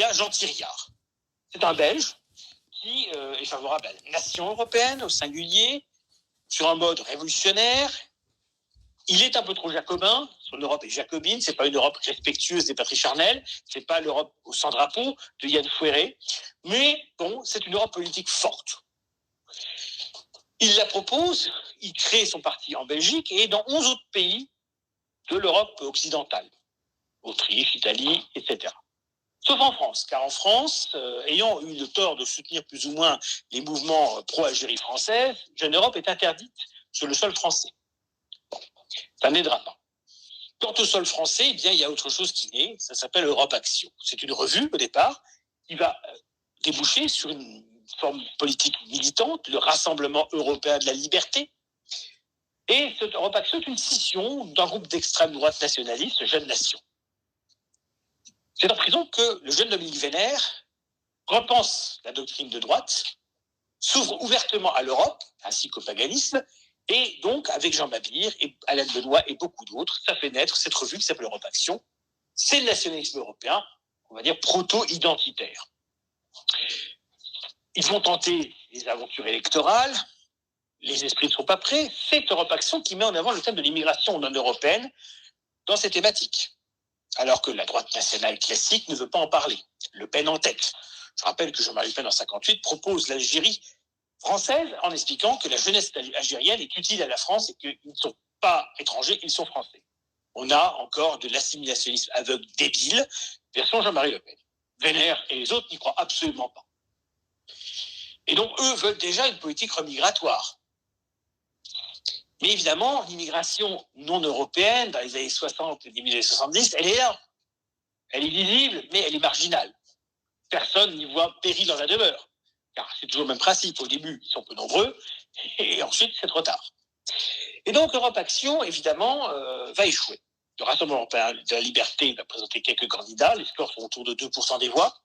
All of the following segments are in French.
y a Jean Thiriard. C'est un Belge qui est favorable à la nation européenne, au singulier, sur un mode révolutionnaire. Il est un peu trop jacobin. Son Europe est jacobine. C'est pas une Europe respectueuse des patries charnelles. C'est pas l'Europe au sans-drapeau de Yann Fouéré. Mais bon, c'est une Europe politique forte. Il la propose. Il crée son parti en Belgique et dans 11 autres pays de l'Europe occidentale. Autriche, Italie, etc. Sauf en France, car en France, ayant eu le tort de soutenir plus ou moins les mouvements pro-Algérie française, Jeune Europe est interdite sur le sol français. Bon, ça n'aidera pas. Quant au sol français, eh bien, il y a autre chose qui naît, ça s'appelle Europe Action. C'est une revue, au départ, qui va déboucher sur une forme politique militante, le Rassemblement européen de la liberté. Et cette Europe Action est une scission d'un groupe d'extrême droite nationaliste, Jeunes Nations. C'est en prison que le jeune Dominique Vénère repense la doctrine de droite, s'ouvre ouvertement à l'Europe, ainsi qu'au paganisme, et donc, avec Jean Mabir et Alain Benoît et beaucoup d'autres, ça fait naître cette revue qui s'appelle Europe Action. C'est le nationalisme européen, on va dire proto-identitaire. Ils vont tenter les aventures électorales, les esprits ne sont pas prêts. C'est Europe Action qui met en avant le thème de l'immigration non européenne dans ces thématiques. Alors que la droite nationale classique ne veut pas en parler. Le Pen en tête. Je rappelle que Jean-Marie Le Pen, en 1958, propose l'Algérie française en expliquant que la jeunesse algérienne est utile à la France et qu'ils ne sont pas étrangers, ils sont français. On a encore de l'assimilationnisme aveugle débile, version Jean-Marie Le Pen. Vénère et les autres n'y croient absolument pas. Et donc, eux veulent déjà une politique remigratoire. Mais évidemment, l'immigration non européenne, dans les années 60 et début des années 70, elle est là. Elle est visible, mais elle est marginale. Personne n'y voit péril dans la demeure. Car c'est toujours le même principe. Au début, ils sont peu nombreux, et ensuite, c'est trop tard. Et donc, Europe Action, évidemment, va échouer. Le Rassemblement européen de la liberté va présenter quelques candidats. Les scores sont autour de 2% des voix.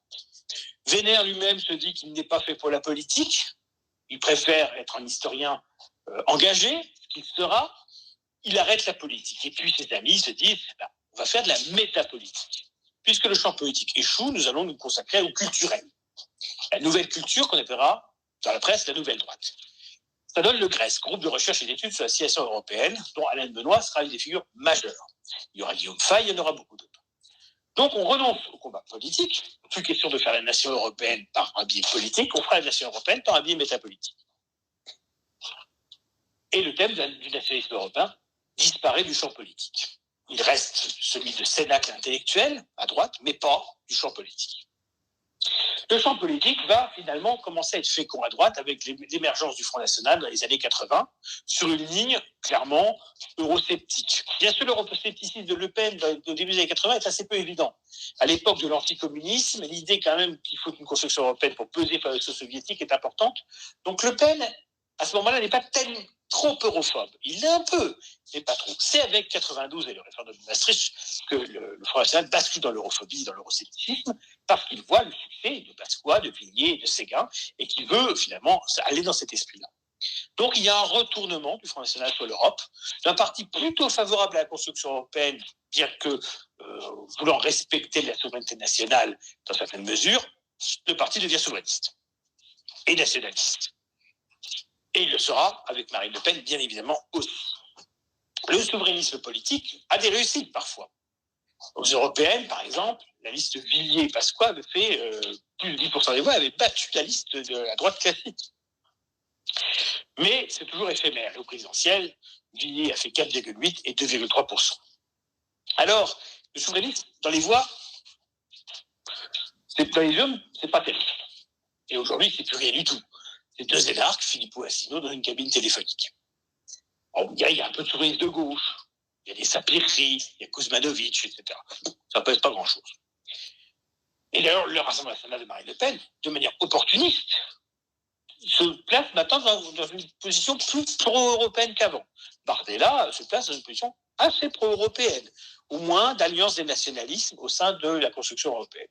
Vénère lui-même se dit qu'il n'est pas fait pour la politique. Il préfère être un historien engagé, ce qu'il sera. Il arrête la politique. Et puis ses amis se disent, on va faire de la métapolitique. Puisque le champ politique échoue, nous allons nous consacrer au culturel. La nouvelle culture qu'on appellera dans la presse la nouvelle droite. Ça donne le GRES, groupe de recherche et d'études sur la situation européenne, dont Alain Benoît sera une des figures majeures. Il y aura Guillaume Fay, il y en aura beaucoup d'autres. Donc on renonce au combat politique. Plus question de faire la nation européenne par un biais politique, on fera la nation européenne par un biais métapolitique. Et le thème du nationalisme européen disparaît du champ politique. Il reste celui de cénacle intellectuel, à droite, mais pas du champ politique. Le champ politique va finalement commencer à être fécond à droite avec l'émergence du Front National dans les années 80, sur une ligne clairement eurosceptique. Bien sûr, l'euroscepticisme de Le Pen au début des années 80 est assez peu évident. À l'époque de l'anticommunisme, l'idée quand même qu'il faut une construction européenne pour peser face aux soviétiques est importante. Donc Le Pen, à ce moment-là, n'est pas trop europhobe. Il l'est un peu, mais pas trop. C'est avec 92 et le référendum de Maastricht que le Front National bascule dans l'europhobie, dans l'euroscepticisme, parce qu'il voit le succès de Pasqua, de Villiers et de Séguin, et qu'il veut finalement aller dans cet esprit-là. Donc il y a un retournement du Front National sur l'Europe, d'un parti plutôt favorable à la construction européenne, bien que voulant respecter la souveraineté nationale dans certaines mesures, le parti devient souverainiste et nationaliste. Et il le sera avec Marine Le Pen, bien évidemment, aussi. Le souverainisme politique a des réussites parfois. Aux européennes, par exemple, la liste Villiers-Pasqua avait fait plus de 10% des voix, avait battu la liste de la droite classique. Mais c'est toujours éphémère. Et au présidentiel, Villiers a fait 4,8 et 2,3%. Alors, le souverainisme, dans les voix, dans les urnes, c'est pas terrible. Et aujourd'hui, c'est plus rien du tout. C'est deux énarques, Philippot et Asselineau, dans une cabine téléphonique. Alors, il y a un peu de souverainisme de gauche. Il y a des Sapiri, il y a Kuzmanovic, etc. Ça ne pèse pas grand-chose. Et d'ailleurs, le Rassemblement national de Marine Le Pen, de manière opportuniste, se place maintenant dans une position plus pro-européenne qu'avant. Bardella se place dans une position assez pro-européenne, au moins d'alliance des nationalismes au sein de la construction européenne.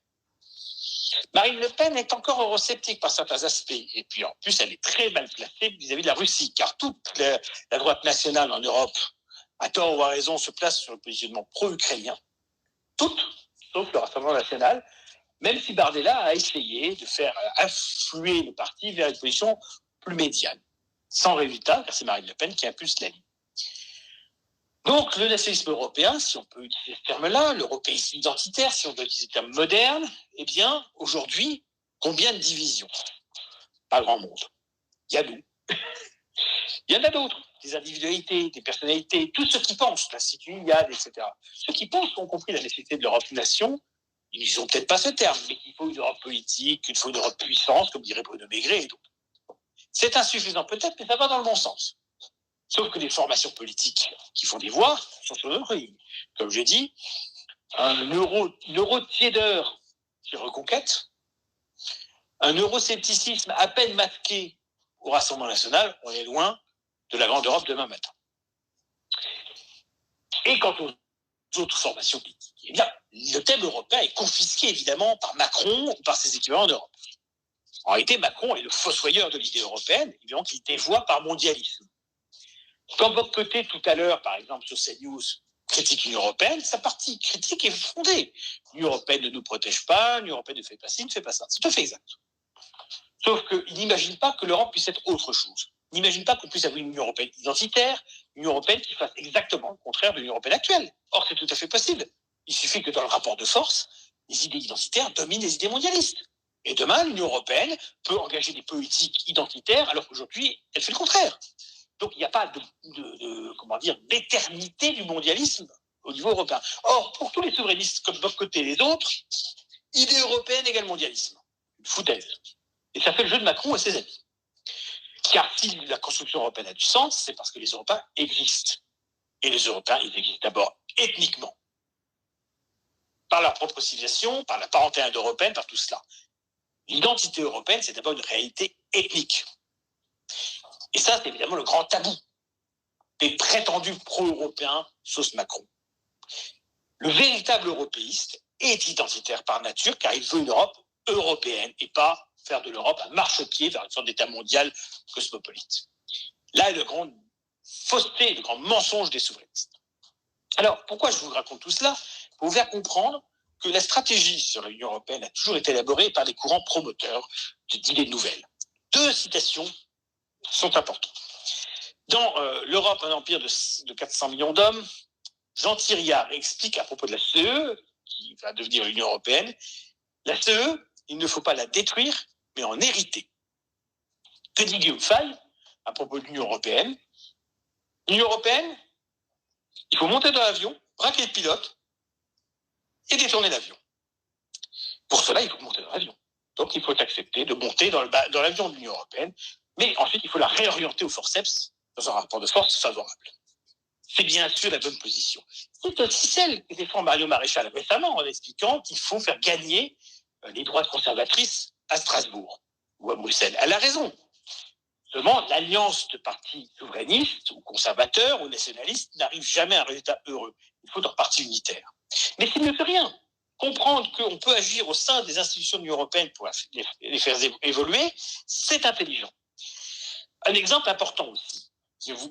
Marine Le Pen est encore eurosceptique par certains aspects. Et puis en plus, elle est très mal placée vis-à-vis de la Russie, car toute la droite nationale en Europe, à tort ou à raison, se place sur le positionnement pro-ukrainien. Toutes, sauf le Rassemblement national, même si Bardella a essayé de faire affluer le parti vers une position plus médiane. Sans résultat, car c'est Marine Le Pen qui impulse la ligne. Donc, le nationalisme européen, si on peut utiliser ce terme-là, l'européisme identitaire, si on veut utiliser le terme moderne, eh bien, aujourd'hui, combien de divisions? Pas grand monde. Il y a nous. Il y en a d'autres, des individualités, des personnalités, tous ceux qui pensent, l'Institut Iliade, etc. Ceux qui pensent ont compris la nécessité de l'Europe-nation. Ils n'ont peut-être pas ce terme, mais qu'il faut une Europe politique, qu'il faut une Europe puissance, comme dirait Bruno Maigret et d'autres. C'est insuffisant peut-être, mais ça va dans le bon sens. Sauf que les formations politiques qui font des voix sont sur notre ligne. Comme je dis, une euro-tiédeur sur Reconquête, un euroscepticisme à peine masqué au Rassemblement national, on est loin de la grande Europe demain matin. Et quant aux autres formations politiques, eh bien, le thème européen est confisqué évidemment par Macron ou par ses équivalents en Europe. En réalité, Macron est le fossoyeur de l'idée européenne, évidemment qu'il dévoie par mondialisme. Quand votre côté tout à l'heure, par exemple, sur CNews, critique l'Union européenne, sa partie critique est fondée. L'Union européenne ne nous protège pas, l'Union européenne ne fait pas ci, ne fait pas ça. C'est tout à fait exact. Sauf qu'il n'imagine pas que l'Europe puisse être autre chose. Il n'imagine pas qu'on puisse avoir une Union européenne identitaire, une Union européenne qui fasse exactement le contraire de l'Union européenne actuelle. Or, c'est tout à fait possible. Il suffit que dans le rapport de force, les idées identitaires dominent les idées mondialistes. Et demain, l'Union européenne peut engager des politiques identitaires, alors qu'aujourd'hui, elle fait le contraire. Donc, il n'y a pas d'éternité du mondialisme au niveau européen. Or, pour tous les souverainistes, comme de votre côté et les autres, idée européenne égale mondialisme. Une foutaise. Et ça fait le jeu de Macron et ses amis. Car si la construction européenne a du sens, c'est parce que les Européens existent. Et les Européens, ils existent d'abord ethniquement. Par leur propre civilisation, par la parenté indo-européenne, par tout cela. L'identité européenne, c'est d'abord une réalité ethnique. Et ça, c'est évidemment le grand tabou des prétendus pro-européens sauce Macron. Le véritable européiste est identitaire par nature, car il veut une Europe européenne et pas faire de l'Europe un marchepied vers une sorte d'État mondial cosmopolite. Là est le grand fausseté, le grand mensonge des souverainistes. Alors, pourquoi je vous raconte tout cela? Pour vous faire comprendre que la stratégie sur l'Union européenne a toujours été élaborée par des courants promoteurs d'idées nouvelles. Deux citations sont importantes. Dans l'Europe, un empire de 400 millions d'hommes, Jean Thiriard explique à propos de la CE, qui va devenir l'Union européenne, la CE, il ne faut pas la détruire, mais en hériter. Que dit Guillaume Fay à propos de l'Union européenne? L'Union européenne, il faut monter dans l'avion, braquer le pilote et détourner l'avion. Pour cela, il faut monter dans l'avion. Donc, il faut accepter de monter dans l'avion de l'Union européenne, mais ensuite, il faut la réorienter au forceps dans un rapport de force favorable. C'est bien sûr la bonne position. C'est aussi celle que défend Mario Maréchal récemment en expliquant qu'il faut faire gagner les droites conservatrices à Strasbourg ou à Bruxelles. Elle a raison. Seulement, l'alliance de partis souverainistes ou conservateurs ou nationalistes n'arrive jamais à un résultat heureux. Il faut un parti unitaire. Mais s'il ne fait rien, comprendre qu'on peut agir au sein des institutions de l'Union européenne pour les faire évoluer, c'est intelligent. Un exemple important aussi,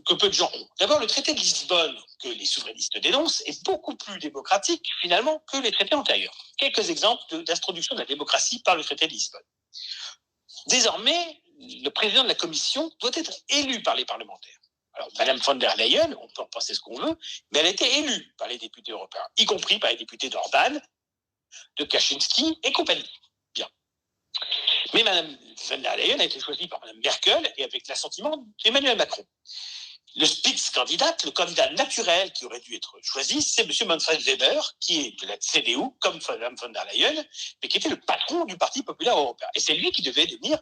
que peu de gens ont. D'abord, le traité de Lisbonne, que les souverainistes dénoncent, est beaucoup plus démocratique, finalement, que les traités antérieurs. Quelques exemples d'introduction de la démocratie par le traité de Lisbonne. Désormais, le président de la Commission doit être élu par les parlementaires. Alors, Mme von der Leyen, on peut en penser ce qu'on veut, mais elle a été élue par les députés européens, y compris par les députés d'Orban, de Kaczynski et compagnie. Bien. Mais Mme von der Leyen a été choisie par Mme Merkel et avec l'assentiment d'Emmanuel Macron. Le Spitzenkandidat, le candidat naturel qui aurait dû être choisi, c'est M. Manfred Weber, qui est de la CDU, comme Mme von der Leyen, mais qui était le patron du Parti populaire européen. Et c'est lui qui devait devenir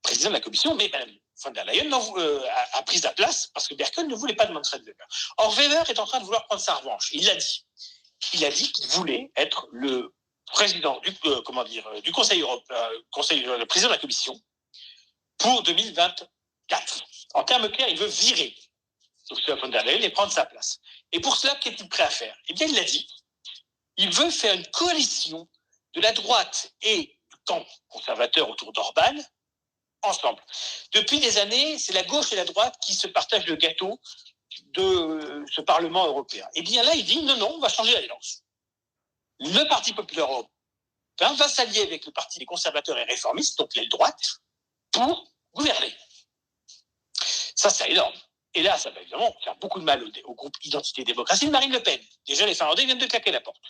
président de la Commission, mais Mme von der Leyen a pris sa place parce que Merkel ne voulait pas de Manfred Weber. Or, Weber est en train de vouloir prendre sa revanche. Il l'a dit. Il a dit qu'il voulait être le président du Conseil européen, le président de la Commission pour 2024. En termes clairs, il veut virer Ursula von der Leyen et prendre sa place. Et pour cela, qu'est-il prêt à faire? Eh bien, il l'a dit. Il veut faire une coalition de la droite et du camp conservateur autour d'Orban ensemble. Depuis des années, c'est la gauche et la droite qui se partagent le gâteau de ce Parlement européen. Eh bien là, il dit non, on va changer l'alliance. Le Parti populaire européen européen, va s'allier avec le parti des conservateurs et réformistes, donc l'aile droite, pour gouverner. Ça, c'est énorme. Et là, ça va évidemment faire beaucoup de mal au groupe Identité et Démocratie de Marine Le Pen. Déjà, les Finlandais viennent de claquer la porte.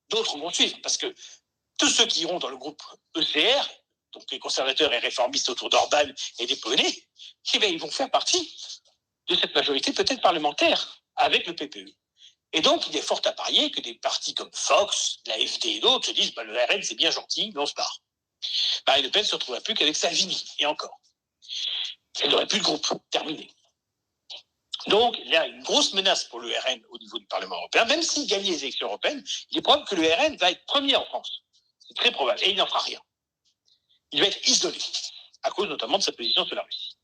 D'autres vont suivre, parce que tous ceux qui iront dans le groupe ECR, donc les conservateurs et réformistes autour d'Orban et des Polonais, eh bien, ils vont faire partie de cette majorité peut-être parlementaire avec le PPE. Et donc, il est fort à parier que des partis comme Fox, l'AfD et d'autres se disent le RN, c'est bien gentil, mais on se barre. Marine Le Pen ne se retrouvera plus qu'avec Salvini, et encore. Elle n'aurait plus de groupe, terminé. Donc, il y a une grosse menace pour le RN au niveau du Parlement européen. Même s'il gagne les élections européennes, il est probable que le RN va être premier en France. C'est très probable. Et il n'en fera rien. Il va être isolé, à cause notamment de sa position sur la Russie.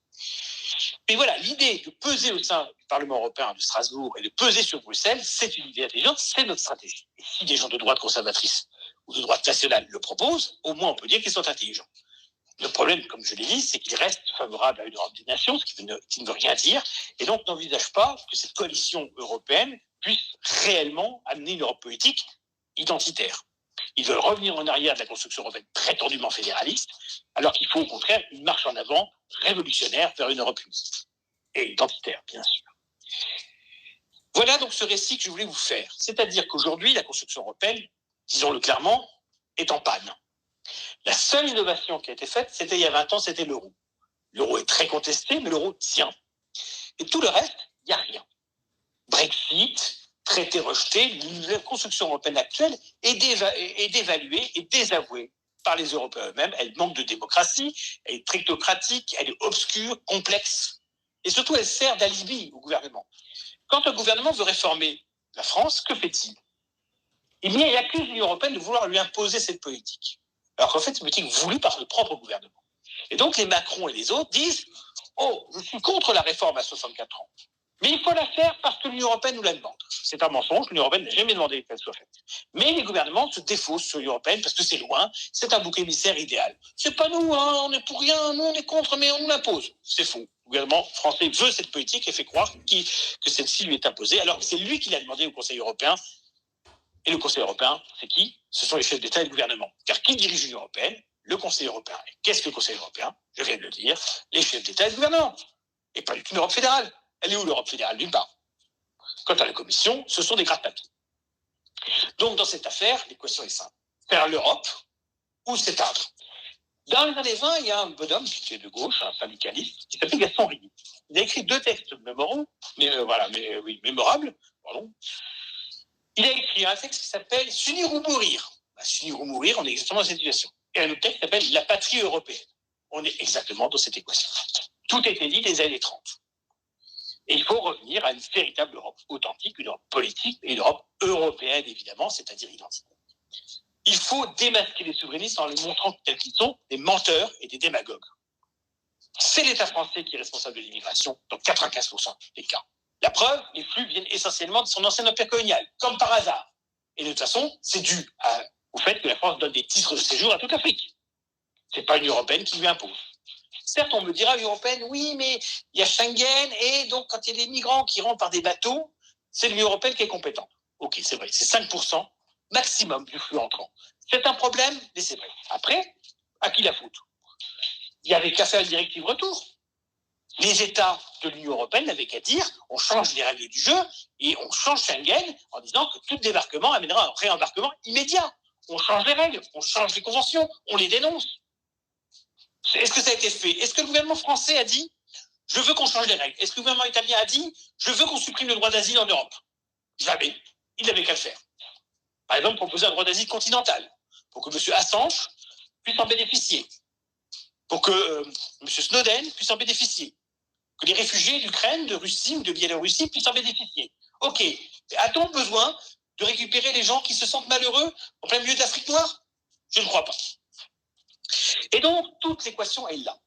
Mais voilà, l'idée de peser au sein du Parlement européen de Strasbourg et de peser sur Bruxelles, c'est une idée intelligente, c'est notre stratégie. Et si des gens de droite conservatrice ou de droite nationale le proposent, au moins on peut dire qu'ils sont intelligents. Le problème, comme je l'ai dit, c'est qu'ils restent favorables à une Europe des nations, ce qui ne veut rien dire, et donc n'envisagent pas que cette coalition européenne puisse réellement amener une Europe politique identitaire. Ils veulent revenir en arrière de la construction européenne prétendument fédéraliste, alors qu'il faut au contraire une marche en avant révolutionnaire vers une Europe unie. Et identitaire, bien sûr. Voilà donc ce récit que je voulais vous faire. C'est-à-dire qu'aujourd'hui, la construction européenne, disons-le clairement, est en panne. La seule innovation qui a été faite, c'était il y a 20 ans, c'était l'euro. L'euro est très contesté, mais l'euro tient. Et tout le reste, il n'y a rien. Brexit, traité rejeté, la construction européenne actuelle est dévaluée et désavouée par les Européens eux-mêmes. Elle manque de démocratie, elle est trictocratique, elle est obscure, complexe. Et surtout, elle sert d'alibi au gouvernement. Quand un gouvernement veut réformer la France, que fait-il ? Eh bien, il accuse l'Union européenne de vouloir lui imposer cette politique. Alors qu'en fait, c'est une politique voulue par le propre gouvernement. Et donc, les Macron et les autres disent « Oh, je suis contre la réforme à 64 ans. Mais il faut la faire parce que l'Union européenne nous la demande. » C'est un mensonge, l'Union européenne n'a jamais demandé qu'elle soit faite. Mais les gouvernements se défaussent sur l'Union européenne parce que c'est loin, c'est un bouc émissaire idéal. C'est pas nous, hein, on est pour rien, nous on est contre, mais on nous l'impose. C'est faux. Le gouvernement français veut cette politique et fait croire que celle-ci lui est imposée, alors que c'est lui qui l'a demandé au Conseil européen. Et le Conseil européen, c'est qui ? Ce sont les chefs d'État et de gouvernement. Car qui dirige l'Union européenne ? Le Conseil européen. Et qu'est-ce que le Conseil européen ? Je viens de le dire, les chefs d'État et de gouvernement. Et pas du tout une Europe fédérale. Elle est où l'Europe fédérale ? Nulle part. Quant à la Commission, ce sont des gratte-papiers. Donc dans cette affaire, l'équation est simple. Faire l'Europe ou s'éteindre. Dans les années 20, il y a un bonhomme qui était de gauche, un syndicaliste, qui s'appelle Gaston Rini. Il a écrit 2 textes mémorables. Pardon. Il a écrit un texte qui s'appelle « S'unir ou mourir ». S'unir ou mourir, on est exactement dans cette situation. Et un autre texte qui s'appelle « La patrie européenne ». On est exactement dans cette équation. Tout était dit des années 30. Et il faut revenir à une véritable Europe authentique, une Europe politique, et une Europe européenne, évidemment, c'est-à-dire identitaire. Il faut démasquer les souverainistes en les montrant tels qu'ils sont, des menteurs et des démagogues. C'est l'État français qui est responsable de l'immigration dans 95% des cas. La preuve, les flux viennent essentiellement de son ancien empire colonial, comme par hasard. Et de toute façon, c'est dû au fait que la France donne des titres de séjour à toute l'Afrique. Ce n'est pas l'Union européenne qui lui impose. Certes, on me dira, l'Union européenne, oui, mais il y a Schengen, et donc quand il y a des migrants qui rentrent par des bateaux, c'est l'Union européenne qui est compétente. Ok, c'est vrai, c'est 5% maximum du flux entrant. C'est un problème, mais c'est vrai. Après, à qui la faute ? Il n'y avait qu'à faire une directive retour. Les États de l'Union européenne n'avaient qu'à dire on change les règles du jeu et on change Schengen en disant que tout débarquement amènera un réembarquement immédiat. On change les règles, on change les conventions, on les dénonce. Est-ce que ça a été fait ? Est-ce que le gouvernement français a dit je veux qu'on change les règles ? Est-ce que le gouvernement italien a dit je veux qu'on supprime le droit d'asile en Europe ? Jamais. Il n'avait qu'à le faire. Par exemple, proposer un droit d'asile continental pour que M. Assange puisse en bénéficier, pour que M. Snowden puisse en bénéficier, que les réfugiés d'Ukraine, de Russie ou de Biélorussie puissent en bénéficier. Ok, a-t-on besoin de récupérer les gens qui se sentent malheureux en plein milieu de l'Afrique noire ? Je ne crois pas. Et donc, toute l'équation est là.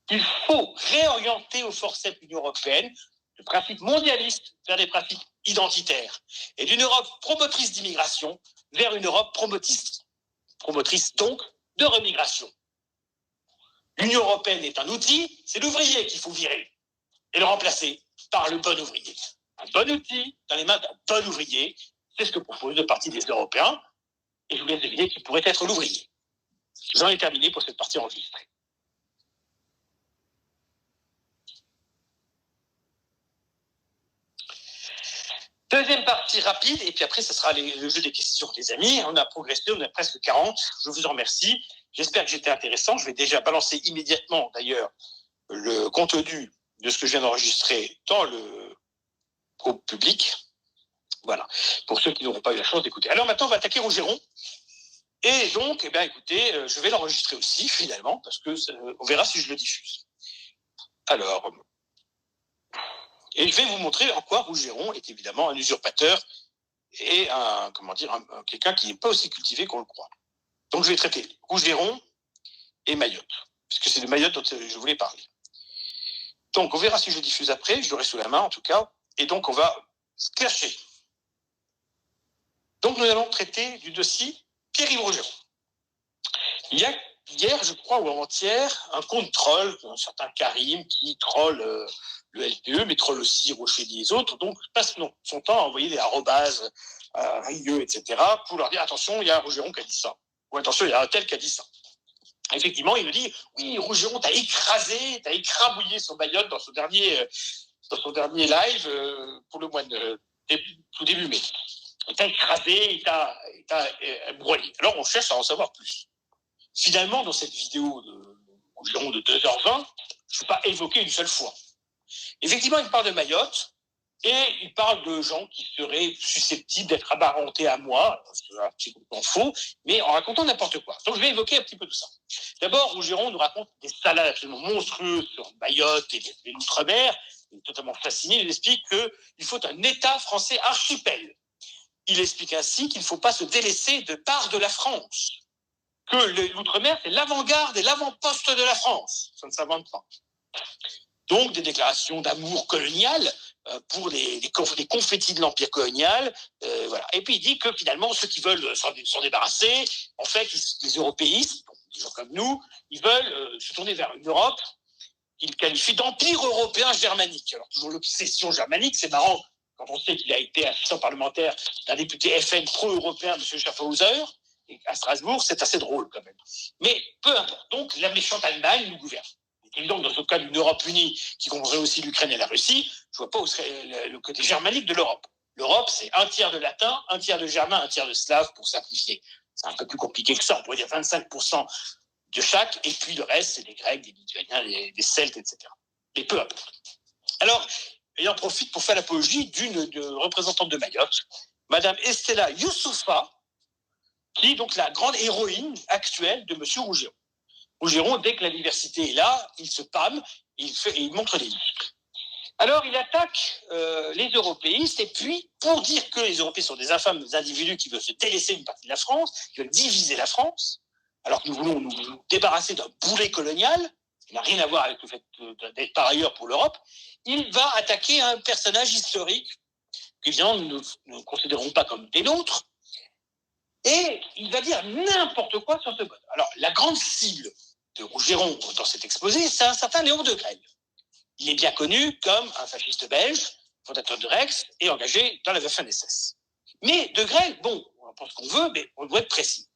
Il faut réorienter au forceps l'Union européenne de principes mondialistes vers des principes identitaires et d'une Europe promotrice d'immigration vers une Europe promotrice donc de remigration. L'Union européenne est un outil, c'est l'ouvrier qu'il faut virer et le remplacer par le bon ouvrier. Un bon outil dans les mains d'un bon ouvrier, c'est ce que propose le Parti des Européens. et je vous laisse deviner qui pourrait être l'ouvrier. J'en ai terminé pour cette partie enregistrée. Deuxième partie rapide, et puis après, ce sera le jeu des questions, les amis. On a progressé, on a presque 40. Je vous en remercie. J'espère que j'étais intéressant. Je vais déjà balancer immédiatement, d'ailleurs, le contenu de ce que je viens d'enregistrer dans le groupe public. Voilà, pour ceux qui n'auront pas eu la chance d'écouter. Alors maintenant, on va attaquer Rougeron. Et donc, eh bien, écoutez, je vais l'enregistrer aussi, finalement, parce que on verra si je le diffuse. Alors, et je vais vous montrer en quoi Rougeron est évidemment un usurpateur et quelqu'un qui n'est pas aussi cultivé qu'on le croit. Donc, je vais traiter Rougeron et Mayotte, puisque c'est de Mayotte dont je voulais parler. Donc, on verra si je le diffuse après, je l'aurai sous la main en tout cas, et donc on va se clasher. Donc, nous allons traiter du dossier Pierre-Yves Rougeron. Il y a hier, je crois, ou avant-hier, un compte troll, un certain Karim, qui troll le LPE, mais troll aussi Rocher et les autres, donc passe son temps à envoyer des arrobases à Rieux, etc., pour leur dire, attention, il y a un Rougeron qui a dit ça, ou attention, il y a un tel qui a dit ça. Effectivement, il me dit, oui, Rougeron, t'as écrabouillé son Mayotte dans son dernier live pour le mois de tout début mai. Il t'a écrasé, il t'a broyé. Alors, on cherche à en savoir plus. Finalement, dans cette vidéo environ de 2h20, je ne peux pas évoquer une seule fois. Effectivement, il parle de Mayotte et il parle de gens qui seraient susceptibles d'être apparentés à moi, c'est un petit peu faux, mais en racontant n'importe quoi. Donc, je vais évoquer un petit peu tout ça. D'abord, Rougeron nous raconte des salades absolument monstrueuses sur Mayotte et l'outre-mer. Il est totalement fasciné. Il explique qu'il faut un État français archipel. Il explique ainsi qu'il ne faut pas se délaisser de part de la France, que l'outre-mer, c'est l'avant-garde et l'avant-poste de la France. Ça ne s'invente pas. Donc, des déclarations d'amour colonial pour les confettis de l'empire colonial. Voilà. Et puis, il dit que finalement, ceux qui veulent s'en débarrasser, en fait, les européistes, des gens comme nous, ils veulent se tourner vers une Europe qu'il qualifie d'empire européen germanique. Alors, toujours l'obsession germanique, c'est marrant quand on sait qu'il a été assistant parlementaire d'un député FN pro-européen, M. Schaffhauser, à Strasbourg, c'est assez drôle quand même. Mais peu importe. Donc, la méchante Allemagne nous gouverne. C'est évident que dans le cas d'une Europe unie qui comprendrait aussi l'Ukraine et la Russie, je ne vois pas où serait le côté germanique de l'Europe. L'Europe, c'est un tiers de latin, un tiers de germain, un tiers de slave, pour simplifier. C'est un peu plus compliqué que ça. On pourrait dire 25% de chaque, et puis le reste, c'est des Grecs, des Lituaniens, des Celtes, etc. Mais peu importe. Alors, il en profite pour faire l'apologie d'une représentante de Mayotte, Madame Estella Youssoufa, qui est donc la grande héroïne actuelle de M. Rougeron. Rougeron, dès que la diversité est là, il se pâme, il montre les muscles. Alors, il attaque les européistes, et puis, pour dire que les Européens sont des infâmes individus qui veulent se délaisser une partie de la France, qui veulent diviser la France, alors que nous voulons nous débarrasser d'un boulet colonial, qui n'a rien à voir avec le fait d'être par ailleurs pour l'Europe, il va attaquer un personnage historique, qu'évidemment nous ne considérons pas comme des nôtres, et il va dire n'importe quoi sur ce bonhomme. Alors, la grande cible de Rougeron dans cet exposé, c'est un certain Léon de Grelle. Il est bien connu comme un fasciste belge, fondateur de Rex, et engagé dans la Waffen-SS. Mais de Grelle, bon, on pense ce qu'on veut, mais on doit être précis.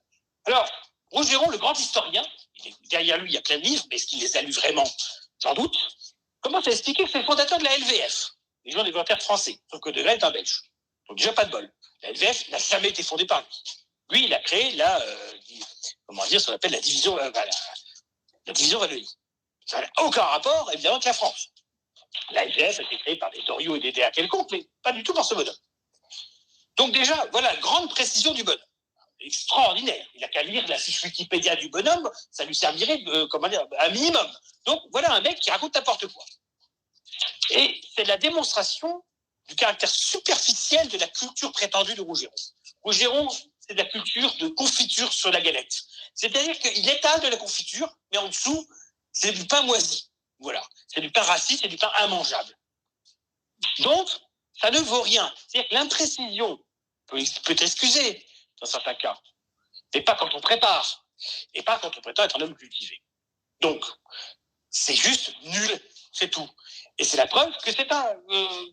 Alors, Rougeron, le grand historien, derrière lui, il y a plein de livres, mais est-ce qu'il les a lus vraiment? J'en doute. Commence à expliquer que c'est le fondateur de la LVF, les gens des volontaires français, sauf que de Grelle est un belge. Donc déjà, pas de bol. La LVF n'a jamais été fondée par lui. Lui, il a créé ce qu'on appelle la division Wallonie. Ça n'a aucun rapport, évidemment, avec la France. La LGF a été créée par des Doriot et des DA quelconques, mais pas du tout par ce bonhomme. Donc déjà, voilà, grande précision du bonhomme. Extraordinaire. Il n'a qu'à lire la fiche Wikipédia du bonhomme, ça lui servirait un minimum. Donc voilà un mec qui raconte n'importe quoi. Et c'est la démonstration du caractère superficiel de la culture prétendue de Rougeron. Rougeron, c'est de la culture de confiture sur la galette. C'est-à-dire qu'il étale de la confiture, mais en dessous, c'est du pain moisi. Voilà. C'est du pain rassis, c'est du pain immangeable. Donc, ça ne vaut rien. C'est-à-dire que l'imprécision peut t'excuser dans certains cas, mais pas quand on prépare, et pas quand on prétend être un homme cultivé. Donc, c'est juste nul, c'est tout. Et c'est la preuve que c'est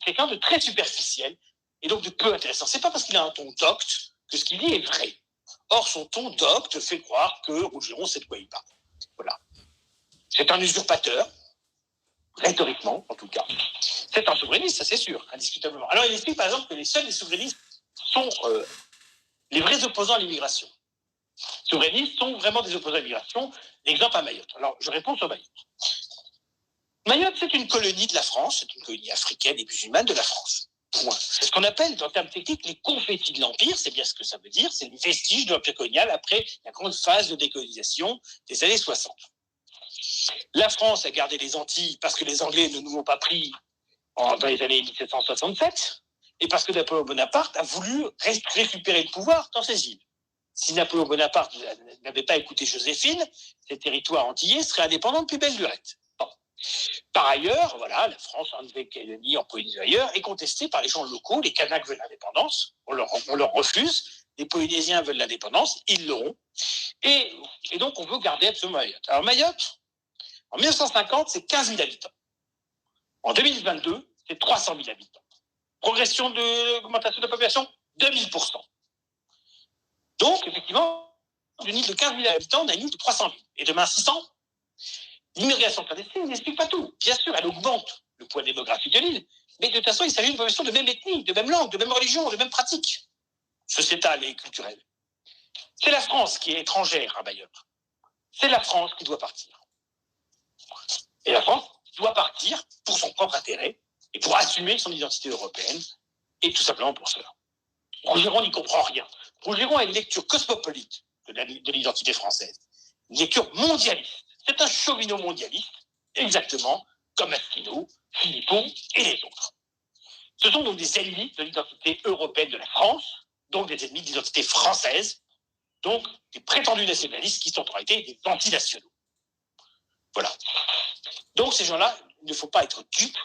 quelqu'un de très superficiel, et donc de peu intéressant. C'est pas parce qu'il a un ton docte que ce qu'il dit est vrai. Or, son ton docte fait croire que Rougeron sait de quoi il parle. Voilà. C'est un usurpateur, rhétoriquement en tout cas. C'est un souverainiste, ça c'est sûr, indiscutablement. Alors il explique par exemple que les seuls des souverainistes sont les vrais opposants à l'immigration. Les souverainistes sont vraiment des opposants à l'immigration. Exemple à Mayotte. Alors je réponds sur Mayotte. Mayotte, c'est une colonie de la France, c'est une colonie africaine et musulmane de la France. Point. C'est ce qu'on appelle, en termes techniques, les confettis de l'Empire, c'est bien ce que ça veut dire, c'est les vestiges de l'Empire colonial après la grande phase de décolonisation des années 60. La France a gardé les Antilles parce que les Anglais ne nous ont pas pris dans les années 1767 et parce que Napoléon Bonaparte a voulu récupérer le pouvoir dans ces îles. Si Napoléon Bonaparte n'avait pas écouté Joséphine, ces territoires antillais seraient indépendants de plus belle lurette. Bon. Par ailleurs, voilà, la France en Nouvelle-Calédonie, en Polynésie ailleurs, est contestée par les gens locaux. Les Kanaks veulent l'indépendance, on leur refuse. Les Polynésiens veulent l'indépendance, ils l'auront. Et donc, on veut garder absolument Mayotte. Alors, Mayotte, en 1950, c'est 15 000 habitants. En 2022, c'est 300 000 habitants. Progression de l'augmentation de la population, 2000%. Donc, effectivement, d'une île de 15 000 habitants, on a une île de 300 000. Et demain, 600. L'immigration clandestine n'explique pas tout. Bien sûr, elle augmente le poids démographique de l'île, mais de toute façon, il s'agit d'une population de même ethnie, de même langue, de même religion, de même pratique sociétale et culturelle. C'est la France qui est étrangère à Mayotte. C'est la France qui doit partir. Et la France doit partir pour son propre intérêt et pour assumer son identité européenne, et tout simplement pour cela. Rougeron n'y comprend rien. Rougeron a une lecture cosmopolite de l'identité française, une lecture mondialiste. C'est un chauvino-mondialiste, exactement comme Asselineau, Philippon et les autres. Ce sont donc des ennemis de l'identité européenne de la France, donc des ennemis de l'identité française, donc des prétendus nationalistes qui sont en réalité des antinationaux. Voilà. Donc ces gens-là, il ne faut pas être dupes.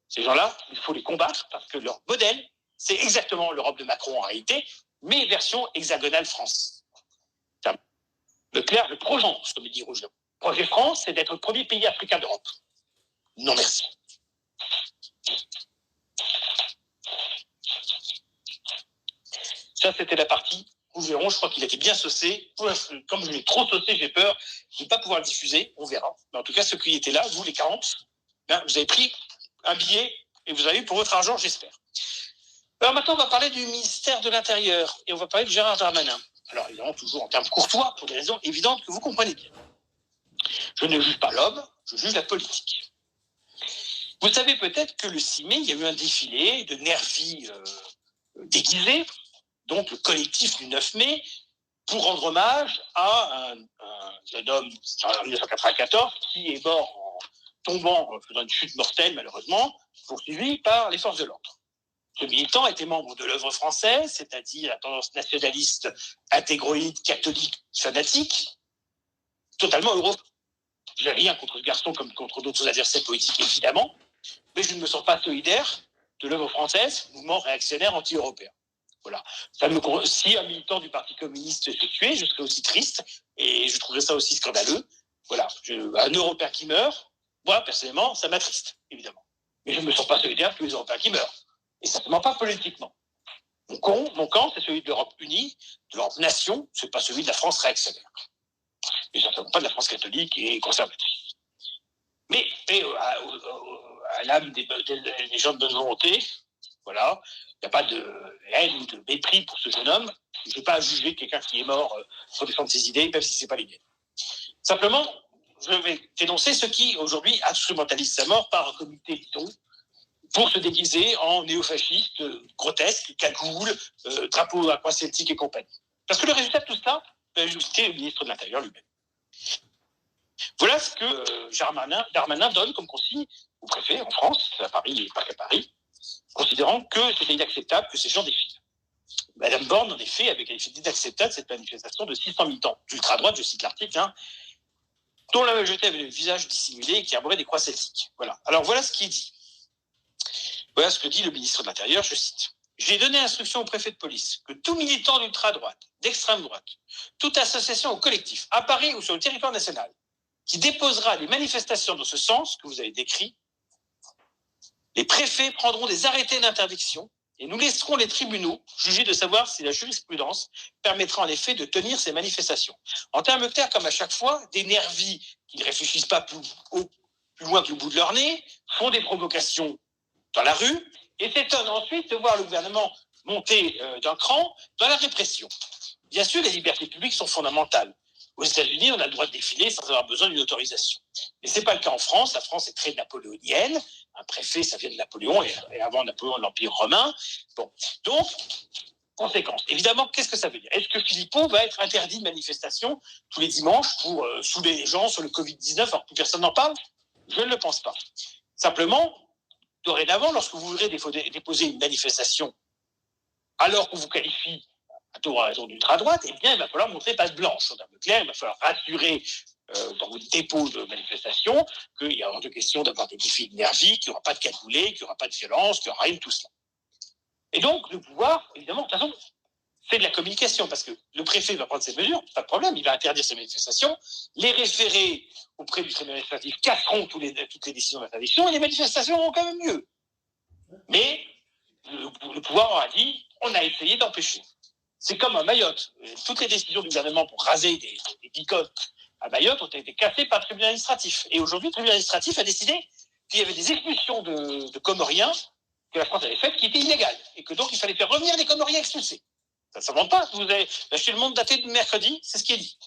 Ces gens-là, il faut les combattre parce que leur modèle, c'est exactement l'Europe de Macron en réalité, mais version hexagonale France. Leclerc, le projet, comme dit Rougeron. Le projet France, c'est d'être le premier pays africain d'Europe. Non, merci. Ça, c'était la partie Rougeron. Je crois qu'il a été bien saucé. Comme je l'ai trop saucé, j'ai peur de ne pas pouvoir le diffuser. On verra. Mais en tout cas, ceux qui étaient là, vous, les 40, ben, vous avez pris un billet et vous avez eu pour votre argent, j'espère. Alors maintenant, on va parler du ministère de l'Intérieur et on va parler de Gérald Darmanin. Alors évidemment, toujours en termes courtois, pour des raisons évidentes que vous comprenez bien. Je ne juge pas l'homme, je juge la politique. Vous savez peut-être que le 6 mai, il y a eu un défilé de nervis déguisés, donc le collectif du 9 mai, pour rendre hommage à un jeune homme en 1994 qui est mort en tombant, en faisant une chute mortelle malheureusement, poursuivi par les forces de l'ordre. Ce militant était membre de l'œuvre française, c'est-à-dire la tendance nationaliste, intégroïde, catholique, fanatique, totalement euro. Je n'ai rien contre ce garçon comme contre d'autres adversaires politiques, évidemment, mais je ne me sens pas solidaire de l'œuvre française, mouvement réactionnaire anti-européen. Voilà. Si un militant du Parti communiste se tuait, je serais aussi triste et je trouverais ça aussi scandaleux. Voilà. Un Européen qui meurt, moi, personnellement, ça m'attriste, évidemment. Mais je ne me sens pas solidaire de tous les Européens qui meurent. Et certainement pas politiquement. Mon camp, c'est celui de l'Europe unie, de l'Europe nation, c'est pas celui de la France réactionnaire. Et certainement pas de la France catholique et conservatrice. Mais à l'âme des gens de bonne volonté, voilà, il n'y a pas de haine ou de mépris pour ce jeune homme. Je ne vais pas juger quelqu'un qui est mort pour défendre ses idées, même si ce n'est pas les miennes. Simplement, je vais dénoncer ceux qui, aujourd'hui, instrumentalisent sa mort par un comité, disons, pour se déguiser en néofasciste, grotesque, cagoule, drapeau à coin celtique et compagnie. Parce que le résultat de tout ça, c'était le ministre de l'Intérieur lui-même. Voilà ce que Darmanin donne comme consigne au préfet en France, à Paris et pas qu'à Paris, considérant que c'était inacceptable que ces gens défilent. Madame Borne, en effet, avait qualifié d'inacceptable cette manifestation de 600 militants d'ultra-droite, je cite l'article, dont la majorité avait le visage dissimulé et qui arborait des croix celtiques. Voilà. Alors voilà ce qu'il dit. Voilà ce que dit le ministre de l'Intérieur, je cite. « J'ai donné instruction au préfet de police que tout militant d'ultra-droite, d'extrême droite, toute association ou collectif, à Paris ou sur le territoire national, qui déposera des manifestations dans ce sens que vous avez décrit, les préfets prendront des arrêtés d'interdiction et nous laisserons les tribunaux juger de savoir si la jurisprudence permettra en effet de tenir ces manifestations. En termes clairs, comme à chaque fois, des nervis qui ne réfléchissent pas plus loin que le bout de leur nez font des provocations dans la rue et s'étonnent ensuite de voir le gouvernement monter d'un cran dans la répression. Bien sûr, les libertés publiques sont fondamentales. Aux États-Unis, on a le droit de défiler sans avoir besoin d'une autorisation. Mais ce n'est pas le cas en France. La France est très napoléonienne. Un préfet, ça vient de Napoléon, et avant Napoléon, l'Empire romain. Bon. Donc, conséquence. Évidemment, qu'est-ce que ça veut dire? Est-ce que Philippot va être interdit de manifestation tous les dimanches pour saouler les gens sur le Covid-19 alors que personne n'en parle? Je ne le pense pas. Simplement, dorénavant, lorsque vous voudrez déposer une manifestation alors qu'on vous qualifie à raison d'ultra-droite, eh bien, il va falloir montrer patte blanche. En termes clairs, il va falloir rassurer dans votre dépôt de manifestation qu'il y a hors de question d'avoir des défis de nervis, qu'il n'y aura pas de cagoulés, qu'il n'y aura pas de violence, qu'il n'y aura rien de tout cela. Et donc, le pouvoir, évidemment, de toute façon, c'est de la communication, parce que le préfet va prendre ces mesures, pas de problème, il va interdire ces manifestations, les référés auprès du tribunal administratif casseront toutes les décisions d'interdiction, et les manifestations auront quand même mieux. Mais le pouvoir aura dit, on a essayé d'empêcher. C'est comme à Mayotte. Toutes les décisions du gouvernement pour raser des bicoques à Mayotte ont été cassées par le tribunal administratif. Et aujourd'hui, le tribunal administratif a décidé qu'il y avait des expulsions de Comoriens que la France avait faites qui étaient illégales. Et que donc, il fallait faire revenir les Comoriens expulsés. Ça ne s'invente pas. Vous avez lâché le monde daté de mercredi, c'est ce qui est dit.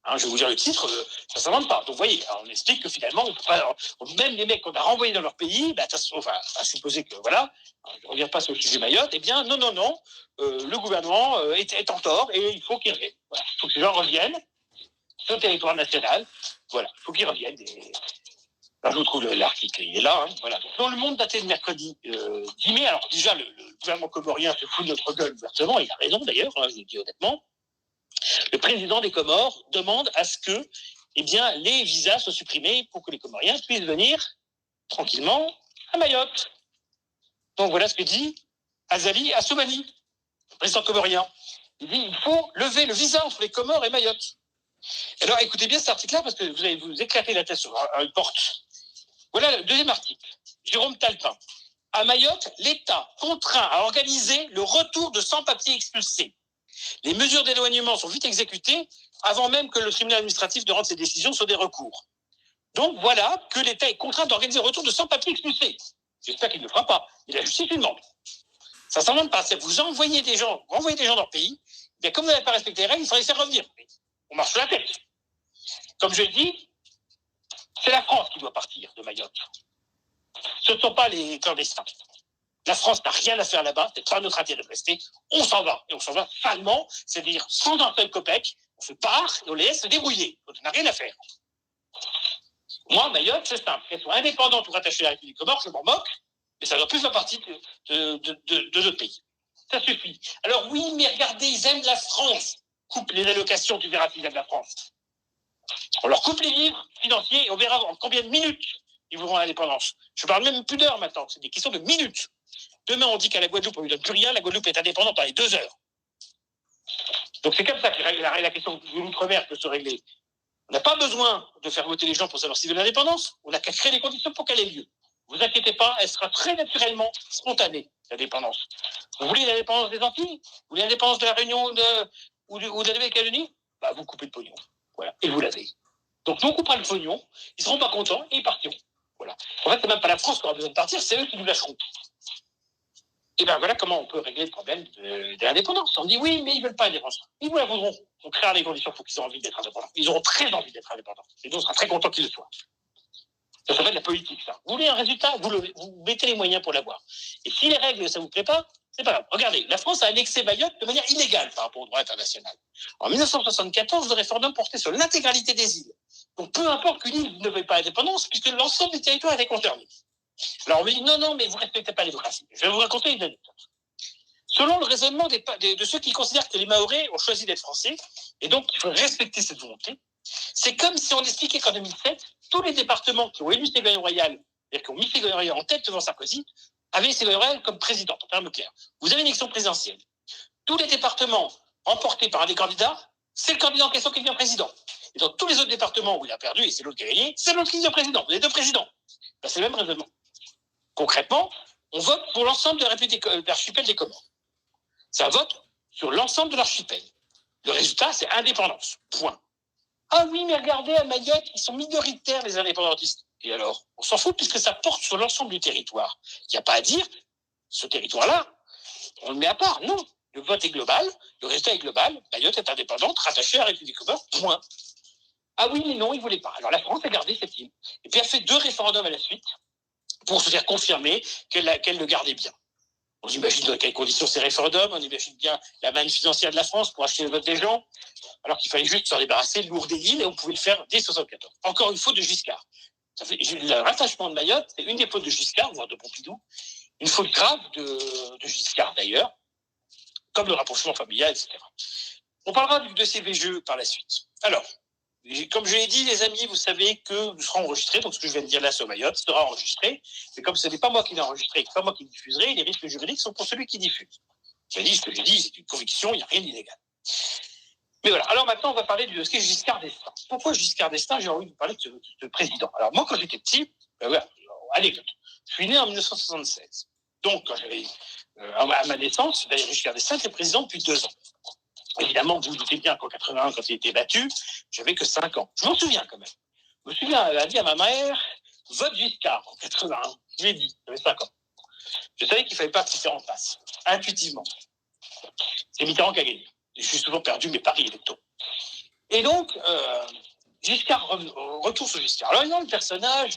Hein, je vais vous dire le titre, ça ne s'invente pas. Donc, vous voyez, on explique que finalement, on peut pas, même les mecs qu'on a renvoyés dans leur pays, à supposer que, voilà, je ne reviens pas sur le sujet Mayotte, eh bien, non, le gouvernement est en tort et il faut qu'il revienne. Voilà. Il faut que ces gens reviennent sur le territoire national. Voilà, il faut qu'ils reviennent. Alors, je vous trouve l'article, il est là. Hein, voilà. Donc, dans le monde daté de mercredi 10 mai, alors déjà, le gouvernement comorien se fout de notre gueule ouvertement, il a raison d'ailleurs, hein, je le dis honnêtement. Le président des Comores demande à ce que les visas soient supprimés pour que les Comoriens puissent venir tranquillement à Mayotte. Donc voilà ce que dit Azali Assoumani, le président comorien. Il dit il faut lever le visa entre les Comores et Mayotte. Alors écoutez bien cet article-là parce que vous allez vous éclater la tête sur une porte. Voilà le deuxième article. Jérôme Talpin. À Mayotte, l'État contraint à organiser le retour de sans-papiers expulsés. Les mesures d'éloignement sont vite exécutées avant même que le tribunal administratif ne rende ses décisions sur des recours. Donc voilà que l'État est contraint d'organiser le retour de sans-papiers expulsés. J'espère qu'il ne le fera pas. Mais la justice lui demande. Ça ne s'en demande pas. Vous renvoyez des gens dans le pays, bien comme vous n'avez pas respecté les règles, il faudrait les faire revenir. On marche sur la tête. Comme je l'ai dit, c'est la France qui doit partir de Mayotte. Ce ne sont pas les clandestins. La France n'a rien à faire là-bas, c'est pas notre intérêt de rester. On s'en va, et on s'en va salement, c'est-à-dire sans un seul copec, on se part et on les laisse se débrouiller. On n'a rien à faire. Moi, Mayotte, c'est simple. Qu'elle soit indépendante ou rattachée à la République des Comores, je m'en moque, mais ça doit plus faire partie de notre pays. Ça suffit. Alors oui, mais regardez, ils aiment la France. Coupe les allocations, tu verras s'ils aiment la France. On leur coupe les livres financiers et on verra en combien de minutes ils voudront l'indépendance. Je parle même plus d'heures maintenant, c'est des questions de minutes. Demain, on dit qu'à la Guadeloupe, on ne lui donne plus rien, la Guadeloupe est indépendante dans les 2 heures. Donc c'est comme ça que la question de l'outre-mer peut se régler. On n'a pas besoin de faire voter les gens pour savoir s'ils veulent l'indépendance, on n'a qu'à créer les conditions pour qu'elle ait lieu. Ne vous inquiétez pas, elle sera très naturellement spontanée, l'indépendance. Vous voulez l'indépendance des Antilles? Vous voulez l'indépendance de la Réunion ou de la Nouvelle-Calédonie? Vous coupez le pognon. Voilà, et vous l'avez. Donc nous, on coupera le pognon, ils ne seront pas contents et ils partiront. Voilà. En fait, c'est même pas la France qui aura besoin de partir, c'est eux qui nous lâcheront. Et bien voilà comment on peut régler le problème de l'indépendance. On dit oui, mais ils ne veulent pas l'indépendance. Ils vous la voudront. On créera les conditions pour qu'ils aient envie d'être indépendants. Ils auront très envie d'être indépendants. Et nous, on sera très contents qu'ils le soient. Ça s'appelle la politique, ça. Vous voulez un résultat, vous mettez les moyens pour l'avoir. Et si les règles, ça ne vous plaît pas, c'est pas grave. Regardez, la France a annexé Mayotte de manière illégale par rapport au droit international. En 1974, le référendum portait sur l'intégralité des îles. Donc peu importe qu'une île ne veuille pas l'indépendance, puisque l'ensemble des territoires était concerné. Alors on me dit non, mais vous ne respectez pas les démocraties. Je vais vous raconter une anecdote. Selon le raisonnement de ceux qui considèrent que les Mahorais ont choisi d'être français, et donc il faut respecter cette volonté, c'est comme si on expliquait qu'en 2007, tous les départements qui ont élu Ségolène Royal, c'est-à-dire qui ont mis Ségolène Royal en tête devant Sarkozy, avaient Ségolène Royal comme présidente, en termes clairs. Vous avez une élection présidentielle. Tous les départements remportés par un des candidats, c'est le candidat en question qui devient président. Et dans tous les autres départements où il a perdu, et c'est l'autre qui a gagné, c'est l'autre qui devient président. Vous avez 2 présidents. C'est le même raisonnement. Concrètement, on vote pour l'ensemble de l'archipel des Comores. C'est un vote sur l'ensemble de l'archipel. Le résultat, c'est indépendance. Point. Ah oui, mais regardez, à Mayotte, ils sont minoritaires, les indépendantistes. Et alors, on s'en fout puisque ça porte sur l'ensemble du territoire. Il n'y a pas à dire, ce territoire-là, on le met à part. Non, le vote est global, le résultat est global, Mayotte est indépendante, rattachée à la République des Comores, point. Ah oui, mais non, ils ne voulaient pas. Alors la France a gardé cette île. Et puis elle a fait 2 référendums à la suite pour se faire confirmer qu'elle le gardait bien. On imagine dans quelles conditions ces référendums, on imagine bien la manne financière de la France pour acheter le vote des gens, alors qu'il fallait juste s'en débarrasser, lourder l'île, et on pouvait le faire dès 1974. Encore une faute de Giscard. Le rattachement de Mayotte, c'est une des fautes de Giscard, voire de Pompidou, une faute grave de Giscard d'ailleurs, comme le rapprochement familial, etc. On parlera de ces VGE par la suite. Alors, comme je l'ai dit, les amis, vous savez que nous serons enregistrés, donc ce que je viens de dire là sur Mayotte sera enregistré, mais comme ce n'est pas moi qui l'ai enregistré, pas moi qui le diffuserai, les risques juridiques sont pour celui qui diffuse. Je dis ce que je dis, c'est une conviction, il n'y a rien d'illégal. Mais voilà, alors maintenant on va parler de ce qu'est Giscard d'Estaing. Pourquoi Giscard d'Estaing? J'ai envie de vous parler de ce président. Alors moi quand j'étais petit, voilà, anecdote, je suis né en 1976. Donc quand j'avais, à ma naissance, Giscard d'Estaing était président depuis 2 ans. Évidemment, vous vous doutez bien qu'en 81, quand il était battu, j'avais que 5 ans. Je m'en souviens quand même. Je me souviens, elle a dit à ma mère, vote Giscard en 81. Je lui ai dit, j'avais 5 ans. Je savais qu'il ne fallait pas que Mitterrand passe, intuitivement. C'est Mitterrand qui a gagné. Je suis souvent perdu mes paris électoraux. Et donc, Giscard, retour sur Giscard. Alors, non, le personnage,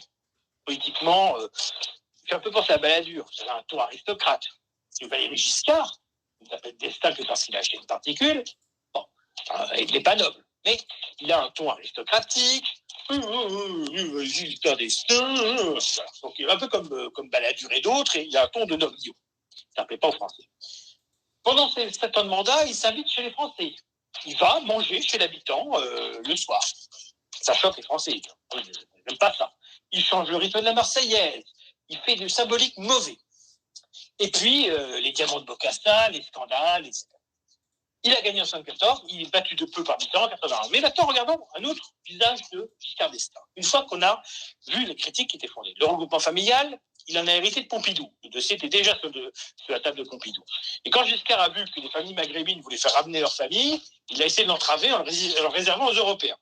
politiquement, fait un peu penser à Balladur. Vous avez un ton aristocrate. Si vous Valéry Giscard, il s'appelle d'Estaing que parce qu'il a acheté une particule, bon, il n'est pas noble. Mais il a un ton aristocratique, Giscard d'Estaing, voilà. Donc il est un peu comme Balladur et d'autres, et il a un ton de noble. Ça ne plaît pas aux Français. Pendant ces 7 ans de mandat, il s'invite chez les Français. Il va manger chez l'habitant le soir. Ça choque les Français. Ils n'aiment pas ça. Il change le rythme de la Marseillaise. Il fait du symbolique mauvais. Et puis, les diamants de Bocassa, les scandales, etc. Il a gagné en 1974, il est battu de peu par Mitterrand en 1981. Mais maintenant, regardons un autre visage de Giscard d'Estaing. Une fois qu'on a vu les critiques qui étaient fondées. Le regroupement familial, il en a hérité de Pompidou. Le dossier était déjà sur la table de Pompidou. Et quand Giscard a vu que les familles maghrébines voulaient faire ramener leur famille, il a essayé de l'entraver en le réservant aux Européens.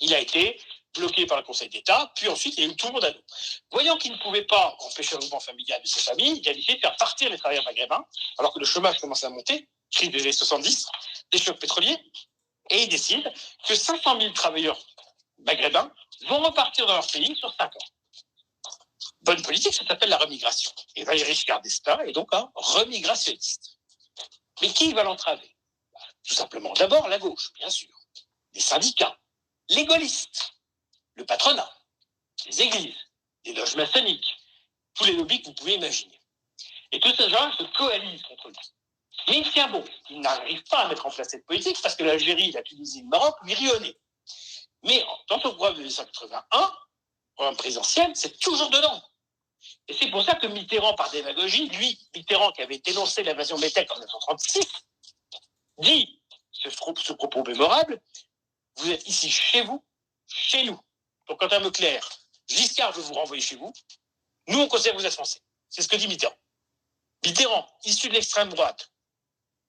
Il a été bloqué par le Conseil d'État, puis ensuite il y a eu tout le monde à dos. Voyant qu'il ne pouvait pas empêcher le regroupement familial de ses familles, il a décidé de faire partir les travailleurs maghrébins, alors que le chômage commençait à monter, crise des années 70, des chocs pétroliers, et il décide que 500 000 travailleurs maghrébins vont repartir dans leur pays sur 5 ans. Bonne politique, ça s'appelle la remigration. Et Valéry Giscard d'Estaing est donc un remigrationniste. Mais qui va l'entraver? Tout simplement, d'abord la gauche, bien sûr, les syndicats, les gaullistes, le patronat, les églises, les loges maçonniques, tous les lobbies que vous pouvez imaginer. Et tous ces gens se coalisent contre lui. Mais il tient bon, il n'arrive pas à mettre en place cette politique parce que l'Algérie, la Tunisie, le Maroc lui rient au nez. Mais dans son programme de 1981, programme présidentiel, c'est toujours dedans. Et c'est pour ça que Mitterrand, par démagogie, lui, Mitterrand qui avait dénoncé l'invasion Métèque en 1936, dit ce propos mémorable, vous êtes ici chez vous, chez nous. Donc en termes clairs, Giscard veut vous renvoyer chez vous, nous on considère que vous êtes français. C'est ce que dit Mitterrand. Mitterrand, issu de l'extrême droite,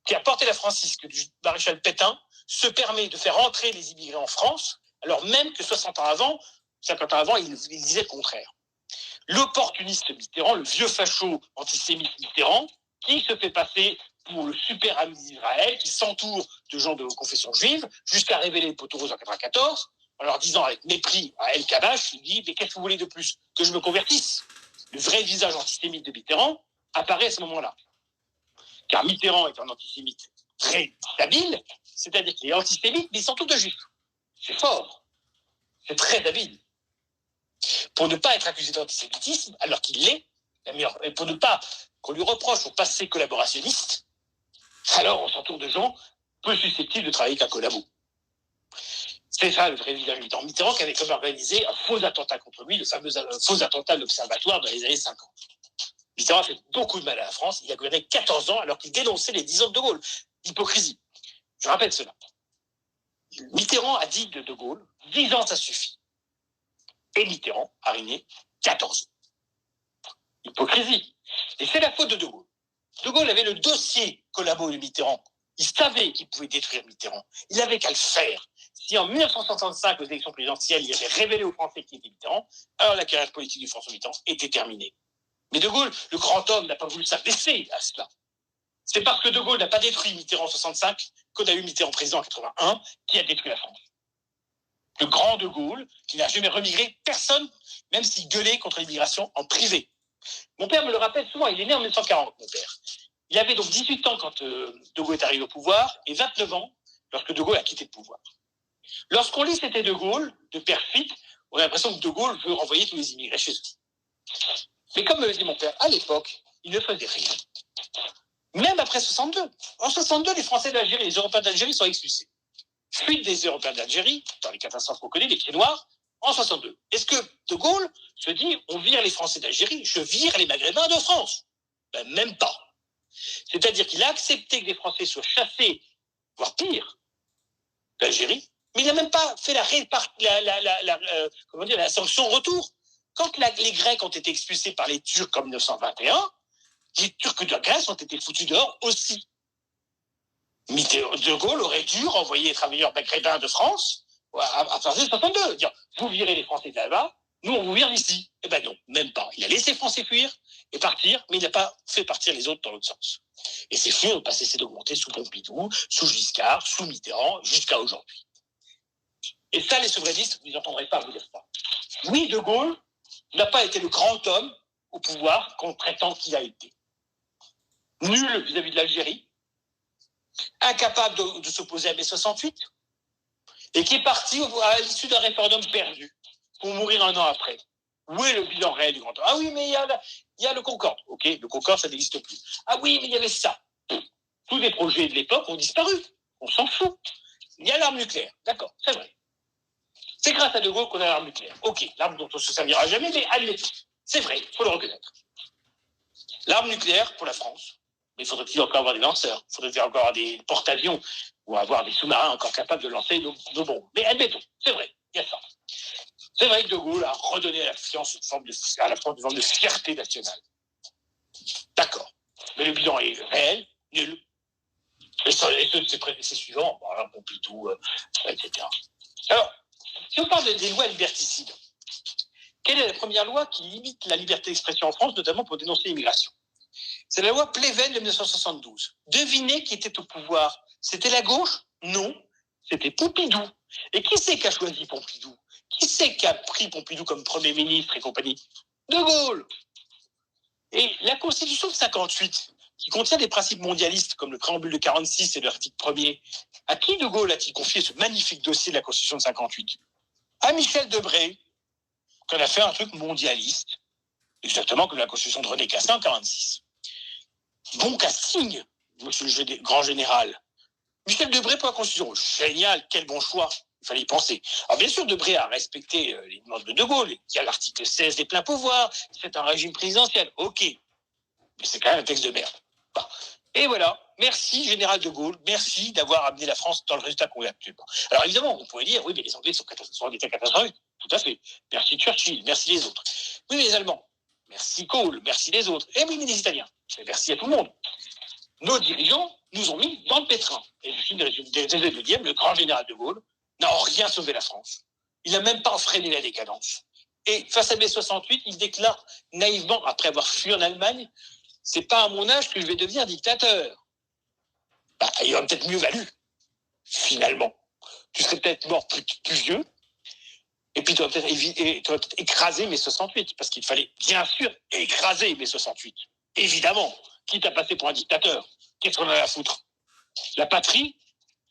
qui a porté la francisque du maréchal Pétain, se permet de faire entrer les immigrés en France, alors même que 50 ans avant, il disait le contraire. L'opportuniste Mitterrand, le vieux facho antisémite Mitterrand, qui se fait passer pour le super ami d'Israël, qui s'entoure de gens de confession juive, jusqu'à révéler le poteau rose en 1994, en leur disant avec mépris à El Kabash, il dit « Mais qu'est-ce que vous voulez de plus? Que je me convertisse ?» Le vrai visage antisémite de Mitterrand apparaît à ce moment-là. Car Mitterrand est un antisémite très habile, c'est-à-dire qu'il est antisémite, mais surtout de juifs. C'est fort. C'est très habile. Pour ne pas être accusé d'antisémitisme, alors qu'il l'est, et pour ne pas qu'on lui reproche au passé collaborationniste, alors on s'entoure de gens peu susceptibles de travailler avec un collabo. C'est ça le vrai visage de Mitterrand. Mitterrand qui avait comme organisé un faux attentat contre lui, le fameux faux attentat de l'Observatoire dans les années 50. Mitterrand a fait beaucoup de mal à la France. Il a gouverné 14 ans alors qu'il dénonçait les 10 ans de De Gaulle. L'hypocrisie. Je rappelle cela. Mitterrand a dit de De Gaulle, 10 ans ça suffit. Et Mitterrand a régné 14 ans. Hypocrisie. Et c'est la faute de De Gaulle. De Gaulle avait le dossier Collabo de Mitterrand. Il savait qu'il pouvait détruire Mitterrand. Il n'avait qu'à le faire. Si en 1965, aux élections présidentielles, il avait révélé aux Français qui était Mitterrand, alors la carrière politique de François Mitterrand était terminée. Mais De Gaulle, le grand homme, n'a pas voulu s'abaisser à cela. C'est parce que De Gaulle n'a pas détruit Mitterrand en 65 qu'on a eu Mitterrand président en 81 qui a détruit la France. Le grand De Gaulle, qui n'a jamais remigré personne, même s'il gueulait contre l'immigration en privé. Mon père me le rappelle souvent, il est né en 1940, mon père. Il avait donc 18 ans quand De Gaulle est arrivé au pouvoir et 29 ans lorsque De Gaulle a quitté le pouvoir. Lorsqu'on lit C'était De Gaulle, de Père Fitt, on a l'impression que De Gaulle veut renvoyer tous les immigrés chez eux. Mais comme me le dit mon père, à l'époque, il ne faisait rien. Même après 62. En 62, les Français d'Algérie, les Européens d'Algérie sont expulsés. Fuite des Européens d'Algérie, dans les catastrophes qu'on connaît, les pieds noirs, en 62. Est-ce que De Gaulle se dit, on vire les Français d'Algérie, je vire les Maghrébins de France? Ben, même pas. C'est-à-dire qu'il a accepté que les Français soient chassés, voire pire, d'Algérie, mais il n'a même pas fait la sanction retour. Quand les Grecs ont été expulsés par les Turcs en 1921, les Turcs de Grèce ont été foutus dehors aussi. De Gaulle aurait dû renvoyer les travailleurs maghrébins de France à partir de 1962. Dire, vous virez les Français de là-bas, nous on vous vire d'ici. Eh ben non, même pas. Il a laissé les Français fuir et partir, mais il n'a pas fait partir les autres dans l'autre sens. Et ces flux n'ont pas cessé d'augmenter sous Pompidou, sous Giscard, sous Mitterrand, jusqu'à aujourd'hui. Et ça, les souverainistes, vous n'entendrez pas vous dire ça. Oui, De Gaulle n'a pas été le grand homme au pouvoir qu'on prétend qu'il a été. Nul vis-à-vis de l'Algérie, incapable de s'opposer à mai 68, et qui est parti à l'issue d'un référendum perdu, pour mourir un an après. Où est le bilan réel du grand homme? Ah oui, mais il y a le Concorde. Ok, le Concorde, ça n'existe plus. Ah oui, mais il y avait ça. Tous les projets de l'époque ont disparu. On s'en fout. Il y a l'arme nucléaire. D'accord, c'est vrai. C'est grâce à De Gaulle qu'on a l'arme nucléaire. Ok, l'arme dont on ne se servira jamais, mais admettons. C'est vrai, il faut le reconnaître. L'arme nucléaire pour la France. Mais faudrait-il encore avoir des lanceurs? Faudrait-il encore avoir des porte-avions ou avoir des sous-marins encore capables de lancer nos bombes? Mais admettons, c'est vrai, il y a ça. C'est vrai que De Gaulle a redonné à la France une forme de fierté nationale. D'accord. Mais le bilan est réel, nul. Et ceux de ses prédécesseurs suivants, Pompidou, etc. Alors, si on parle des lois liberticides, quelle est la première loi qui limite la liberté d'expression en France, notamment pour dénoncer l'immigration? C'est la loi Pleven de 1972. Devinez qui était au pouvoir. C'était la gauche? Non, c'était Pompidou. Et qui c'est qui a choisi Pompidou? Qui c'est qui a pris Pompidou comme Premier ministre et compagnie? De Gaulle. Et la Constitution de 58, qui contient des principes mondialistes comme le préambule de 46 et l'article 1er, à qui De Gaulle a-t-il confié ce magnifique dossier de la Constitution de 58? À Michel Debré, qu'on a fait un truc mondialiste, exactement comme la Constitution de René Cassin en 46. Bon casting, monsieur le grand général. Michel Debré pour la Constitution. Génial, quel bon choix. Il fallait y penser. Alors bien sûr, Debré a respecté les demandes de Gaulle. Il y a l'article 16 des pleins pouvoirs. C'est un régime présidentiel. Ok. Mais c'est quand même un texte de merde. Bon. Et voilà. Merci, général de Gaulle. Merci d'avoir amené la France dans le résultat qu'on a actuellement. Alors évidemment, on pourrait dire, oui, mais les Anglais sont en état catastrophique. Tout à fait. Merci Churchill. Merci les autres. Oui, mais les Allemands. Merci Kohl. Merci les autres. Et oui, mais les Italiens. Merci à tout le monde. Nos dirigeants nous ont mis dans le pétrin. Et je suis désolé de le dire, le grand général de Gaulle n'a en rien sauvé la France. Il n'a même pas freiné la décadence. Et face à mai 68, il déclare naïvement, après avoir fui en Allemagne, c'est pas à mon âge que je vais devenir dictateur. Bah, il aurait peut-être mieux valu, finalement. Tu serais peut-être mort plus vieux, et puis tu aurais peut-être écrasé mai 68, parce qu'il fallait bien sûr écraser mai 68. Évidemment, quitte à passer pour un dictateur. Qu'est-ce qu'on en a à foutre? La patrie,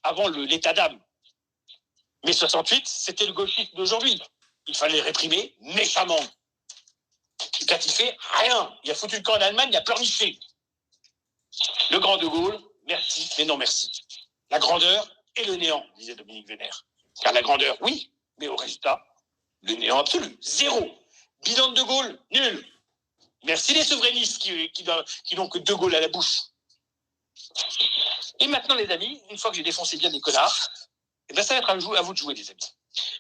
avant l'état d'âme. Mai 68, c'était le gauchisme d'aujourd'hui. Il fallait réprimer méchamment. Quand il fait rien, il a foutu le camp en Allemagne, il a pleurniché. Le grand De Gaulle, merci, mais non merci. La grandeur et le néant, disait Dominique Vénère. Car la grandeur, oui, mais au résultat, le néant absolu, zéro. Bilan de Gaulle, nul. Merci les souverainistes qui n'ont que De Gaulle à la bouche. Et maintenant, les amis, une fois que j'ai défoncé bien des connards, eh ben, ça va être à vous de jouer, les amis.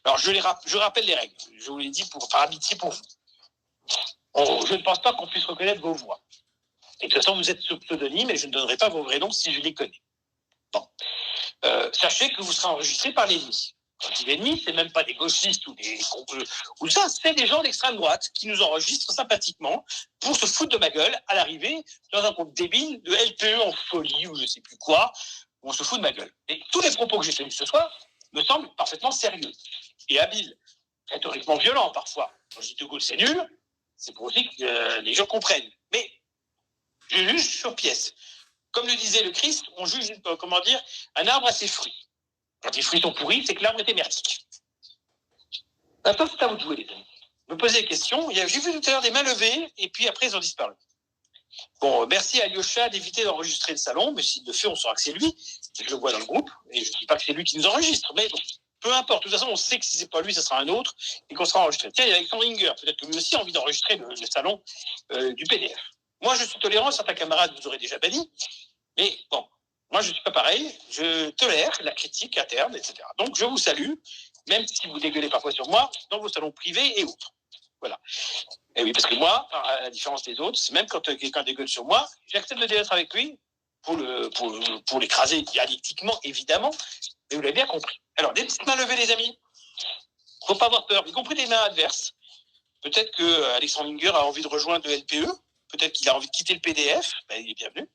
Alors, je rappelle les règles. Je vous l'ai dit par amitié pour vous. Je ne pense pas qu'on puisse reconnaître vos voix. Et de toute façon, vous êtes sous pseudonyme et je ne donnerai pas vos vrais noms si je les connais. Bon. Sachez que vous serez enregistré par l'ennemi. Quand je dis l'ennemi, c'est même pas des gauchistes ou ça, c'est des gens d'extrême droite qui nous enregistrent sympathiquement pour se foutre de ma gueule à l'arrivée dans un compte débile de LPE en folie ou je sais plus quoi, où on se fout de ma gueule. Et tous les propos que j'ai tenus ce soir me semblent parfaitement sérieux et habiles, rhétoriquement violents parfois. Quand je dis De Gaulle c'est nul, c'est pour aussi que les gens comprennent. Mais je juge sur pièce. Comme le disait le Christ, on juge, un arbre à ses fruits. Quand les fruits sont pourris, c'est que l'arbre était merdique. Maintenant, c'est à vous de jouer, les amis. Vous me posez des questions. J'ai vu tout à l'heure des mains levées, et puis après, ils ont disparu. Bon, merci à Alyosha d'éviter d'enregistrer le salon, mais s'il le fait, on saura que c'est lui. Je le vois dans le groupe, et je ne dis pas que c'est lui qui nous enregistre, mais bon, peu importe. De toute façon, on sait que si ce n'est pas lui, ce sera un autre, et qu'on sera enregistré. Tiens, il y a Alexandre Inger. Peut-être que lui aussi a envie d'enregistrer le salon du PDF. Moi, je suis tolérant. Certains camarades vous auraient déjà banni. Mais bon, moi, je ne suis pas pareil. Je tolère la critique interne, etc. Donc, je vous salue, même si vous dégueulez parfois sur moi, dans vos salons privés et autres. Voilà. Et oui, parce que moi, à la différence des autres, c'est même quand quelqu'un dégueule sur moi, j'accepte de débattre avec lui pour l'écraser dialectiquement, évidemment. Mais vous l'avez bien compris. Alors, des petites mains levées, les amis. Il ne faut pas avoir peur, y compris des mains adverses. Peut-être que Alexandre Inger a envie de rejoindre le LPE. Peut-être qu'il a envie de quitter le PDF. Ben, il est bienvenu.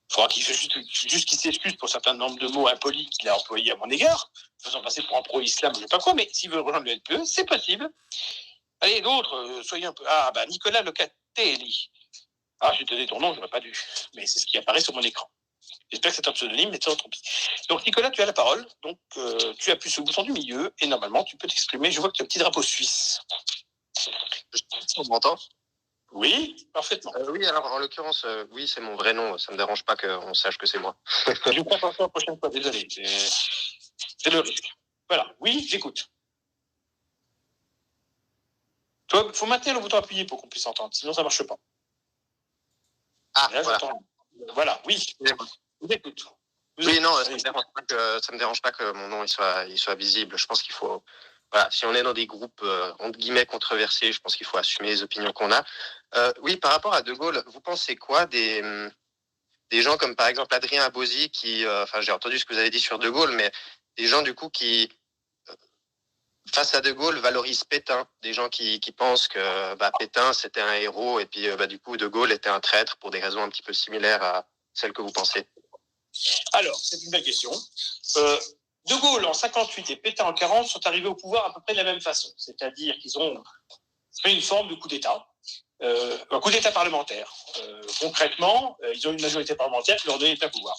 Il faudra qu'il fasse juste qu'il s'excuse pour un certain nombre de mots impolis qu'il a employés à mon égard, faisant passer pour un pro-islam, je ne sais pas quoi, mais s'il veut rejoindre le LPE, c'est possible. Allez, d'autres, soyez un peu... Ah, bah, Nicolas Locatelli. Ah, j'ai donné ton nom, je n'aurais pas dû, mais c'est ce qui apparaît sur mon écran. J'espère que c'est un pseudonyme, mais tant pis. Donc, Nicolas, tu as la parole, donc tu appuies sur le bouton du milieu, et normalement, tu peux t'exprimer. Je vois que tu as un petit drapeau suisse. On m'entend ? Oui, parfaitement. Oui, alors en l'occurrence, oui, c'est mon vrai nom. Ça me dérange pas qu'on sache que c'est moi. Je ne vais pas faire ça la prochaine fois, désolé. C'est le risque. Voilà, oui, j'écoute. Il faut maintenir le bouton appuyé pour qu'on puisse entendre, sinon ça ne marche pas. Ah, là, voilà. Voilà, oui, je vous écoute. Oui, non, ça me dérange pas que mon nom il soit visible. Je pense qu'il faut... Voilà, si on est dans des groupes entre guillemets controversés, je pense qu'il faut assumer les opinions qu'on a. Oui, par rapport à De Gaulle, vous pensez quoi des gens comme par exemple Adrien Abosi qui, j'ai entendu ce que vous avez dit sur De Gaulle, mais des gens du coup qui, face à De Gaulle, valorisent Pétain, des gens qui pensent que Pétain c'était un héros et puis du coup De Gaulle était un traître pour des raisons un petit peu similaires à celles que vous pensez. Alors, c'est une belle question. De Gaulle en 58 et Pétain en 40 sont arrivés au pouvoir à peu près de la même façon. C'est-à-dire qu'ils ont fait une forme de coup d'État, un coup d'État parlementaire. Concrètement, ils ont une majorité parlementaire qui leur donnait plein pouvoir.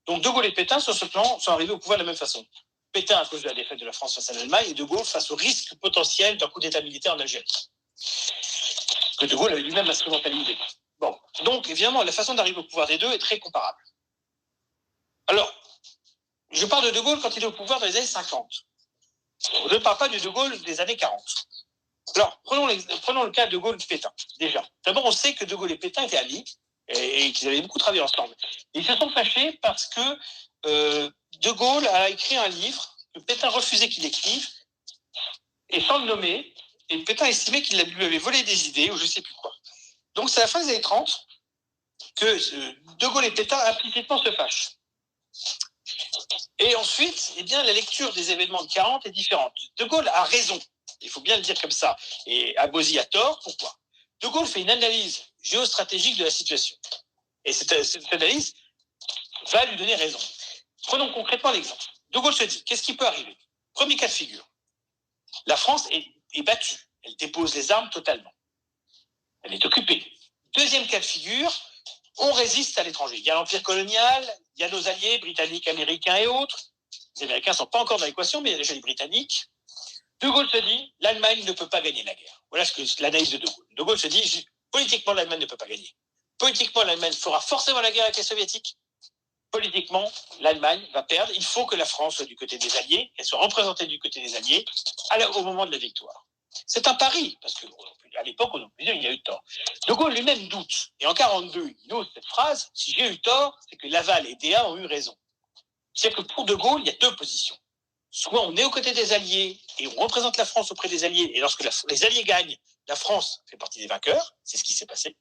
Donc De Gaulle et Pétain, sur ce plan, sont arrivés au pouvoir de la même façon. Pétain à cause de la défaite de la France face à l'Allemagne et De Gaulle face au risque potentiel d'un coup d'État militaire en Algérie. Que De Gaulle avait lui-même instrumentalisé. Bon, donc évidemment, la façon d'arriver au pouvoir des deux est très comparable. Alors, je parle de Gaulle quand il est au pouvoir dans les années 50. Je ne parle pas du De Gaulle des années 40. Alors, prenons le cas de De Gaulle-Pétain, déjà. D'abord, on sait que De Gaulle et Pétain étaient amis et qu'ils avaient beaucoup travaillé ensemble. Ils se sont fâchés parce que De Gaulle a écrit un livre que Pétain refusait qu'il écrive, et sans le nommer, et Pétain estimait qu'il lui avait volé des idées, ou je ne sais plus quoi. Donc, c'est à la fin des années 30 que De Gaulle et Pétain implicitement se fâchent. Et ensuite, la lecture des événements de 40 est différente. De Gaulle a raison, il faut bien le dire comme ça, et Abosi a tort. Pourquoi ? De Gaulle fait une analyse géostratégique de la situation. Et cette analyse va lui donner raison. Prenons concrètement l'exemple. De Gaulle se dit, qu'est-ce qui peut arriver ? Premier cas de figure. La France est battue. Elle dépose les armes totalement. Elle est occupée. Deuxième cas de figure, on résiste à l'étranger. Il y a l'empire colonial, il y a nos alliés britanniques, américains et autres. Les Américains ne sont pas encore dans l'équation, mais il y a déjà les Britanniques. De Gaulle se dit, l'Allemagne ne peut pas gagner la guerre. Voilà l'analyse de Gaulle. De Gaulle se dit, politiquement, l'Allemagne ne peut pas gagner. Politiquement, l'Allemagne fera forcément la guerre avec les Soviétiques. Politiquement, l'Allemagne va perdre. Il faut que la France soit du côté des Alliés, qu'elle soit représentée du côté des Alliés au moment de la victoire. C'est un pari, parce qu'à l'époque, il y a eu tort. De Gaulle lui-même doute. Et en 1942, il ose cette phrase, si j'ai eu tort, c'est que Laval et Déa ont eu raison. C'est-à-dire que pour De Gaulle, il y a deux positions. soit on est aux côtés des Alliés et on représente la France auprès des Alliés, et lorsque les Alliés gagnent, la France fait partie des vainqueurs, c'est ce qui s'est passé,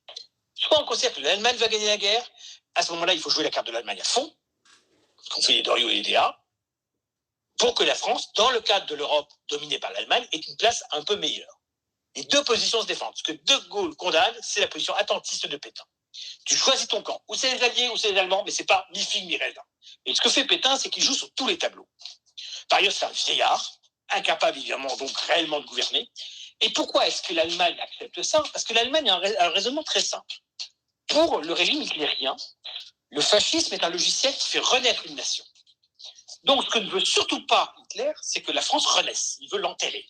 soit on considère que l'Allemagne va gagner la guerre, à ce moment-là, il faut jouer la carte de l'Allemagne à fond, ce qu'on fait les Doriot et les DA, pour que la France, dans le cadre de l'Europe dominée par l'Allemagne, ait une place un peu meilleure. Les deux positions se défendent. Ce que De Gaulle condamne, c'est la position attentiste de Pétain. Tu choisis ton camp. Ou c'est les Alliés, ou c'est les Allemands, mais c'est pas mi figue ni raisin. Et ce que fait Pétain, c'est qu'il joue sur tous les tableaux. Par ailleurs, c'est un vieillard, incapable évidemment donc réellement de gouverner. Et pourquoi est-ce que l'Allemagne accepte ça? Parce que l'Allemagne a un raisonnement très simple. Pour le régime hitlérien, le fascisme est un logiciel qui fait renaître une nation. Donc, ce que ne veut surtout pas Hitler, c'est que la France renaisse. Il veut l'enterrer.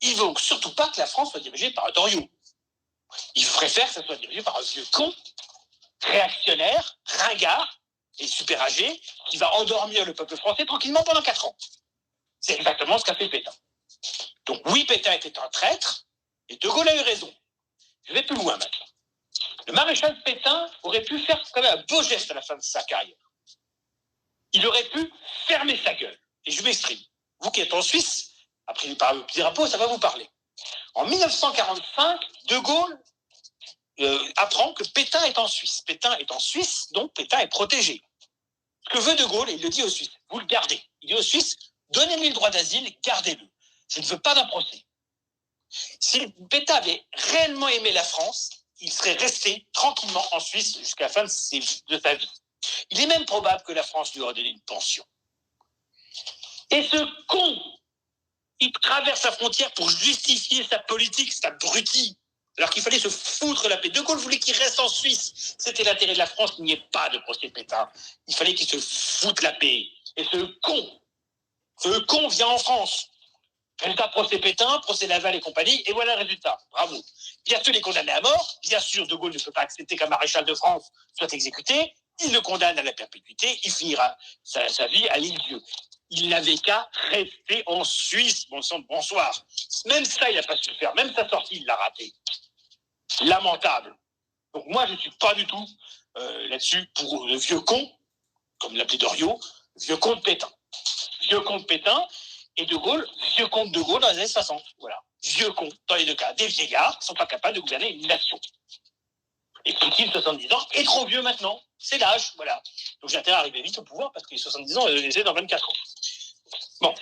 Il ne veut surtout pas que la France soit dirigée par un Doriot. Il préfère que ça soit dirigé par un vieux con, réactionnaire, ringard et super âgé, qui va endormir le peuple français tranquillement pendant 4 ans. C'est exactement ce qu'a fait Pétain. Donc oui, Pétain était un traître, et De Gaulle a eu raison. Je vais plus loin maintenant. Le maréchal Pétain aurait pu faire quand même un beau geste à la fin de sa carrière. Il aurait pu fermer sa gueule. Et je m'exprime. Vous qui êtes en Suisse, après par le petit drapeau, ça va vous parler. En 1945, De Gaulle apprend que Pétain est en Suisse. Pétain est en Suisse, donc Pétain est protégé. Ce que veut De Gaulle, et il le dit aux Suisses, vous le gardez. Il dit aux Suisses, donnez-lui le droit d'asile, gardez-le. Je ne veux pas d'un procès. Si Pétain avait réellement aimé la France, il serait resté tranquillement en Suisse jusqu'à la fin de sa vie. Il est même probable que la France lui aurait donné une pension. Et ce con, il traverse la frontière pour justifier sa politique, c'est abruti. Alors qu'il fallait se foutre la paix. De Gaulle voulait qu'il reste en Suisse. C'était l'intérêt de la France qu'il n'y ait pas de procès Pétain. Il fallait qu'il se foute la paix. Et ce con vient en France. Résultat, procès Pétain, procès Laval et compagnie, et voilà le résultat. Bravo. Bien sûr, les condamnés à mort. Bien sûr, De Gaulle ne peut pas accepter qu'un maréchal de France soit exécuté. Il le condamne à la perpétuité. Il finira sa vie à l'île-Dieu. Il n'avait qu'à rester en Suisse. Bon sang, bonsoir. Même ça, il n'a pas su le faire. Même sa sortie, il l'a raté. Lamentable. Donc moi, je ne suis pas du tout là-dessus pour le vieux con, comme l'appelait Doriot, vieux con de Pétain. Vieux con de Pétain et De Gaulle, vieux con de Gaulle dans les années 60. Voilà. Vieux con, dans les deux cas. Des vieillards qui ne sont pas capables de gouverner une nation. Et Poutine, 70 ans, est trop vieux maintenant. C'est l'âge, voilà. Donc j'ai intérêt à arriver vite au pouvoir parce que les 70 ans, je les ai dans 24 ans. Bon.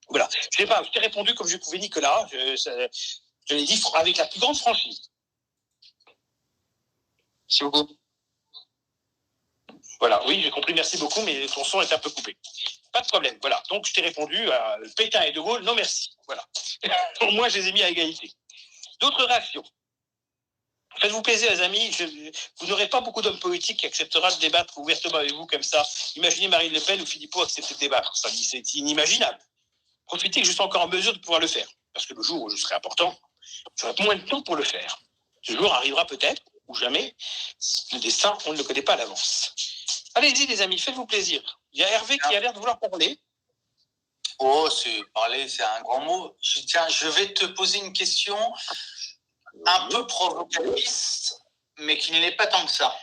Voilà. Je sais pas, je t'ai répondu comme je pouvais, Nicolas. Je l'ai dit avec la plus grande franchise. Merci beaucoup. Voilà, oui, j'ai compris, merci beaucoup, mais ton son est un peu coupé. Pas de problème, voilà. Donc, je t'ai répondu à Pétain et De Gaulle, non merci. Voilà. Au moins, je les ai mis à égalité. D'autres réactions? Faites-vous plaisir, les amis. Vous n'aurez pas beaucoup d'hommes politiques qui acceptera de débattre ouvertement avec vous comme ça. Imaginez Marine Le Pen ou Philippot accepter de débattre. Ça, c'est inimaginable. Profitez que je sois encore en mesure de pouvoir le faire. Parce que le jour où je serai important, j'aurai moins de temps pour le faire. Ce jour arrivera peut-être, ou jamais. Le destin, on ne le connaît pas à l'avance. Allez-y, les amis, faites-vous plaisir. Il y a Hervé qui a l'air de vouloir parler. Oh, parler, c'est un grand mot. Je vais te poser une question un peu provocatrice, mais qui ne l'est pas tant que ça.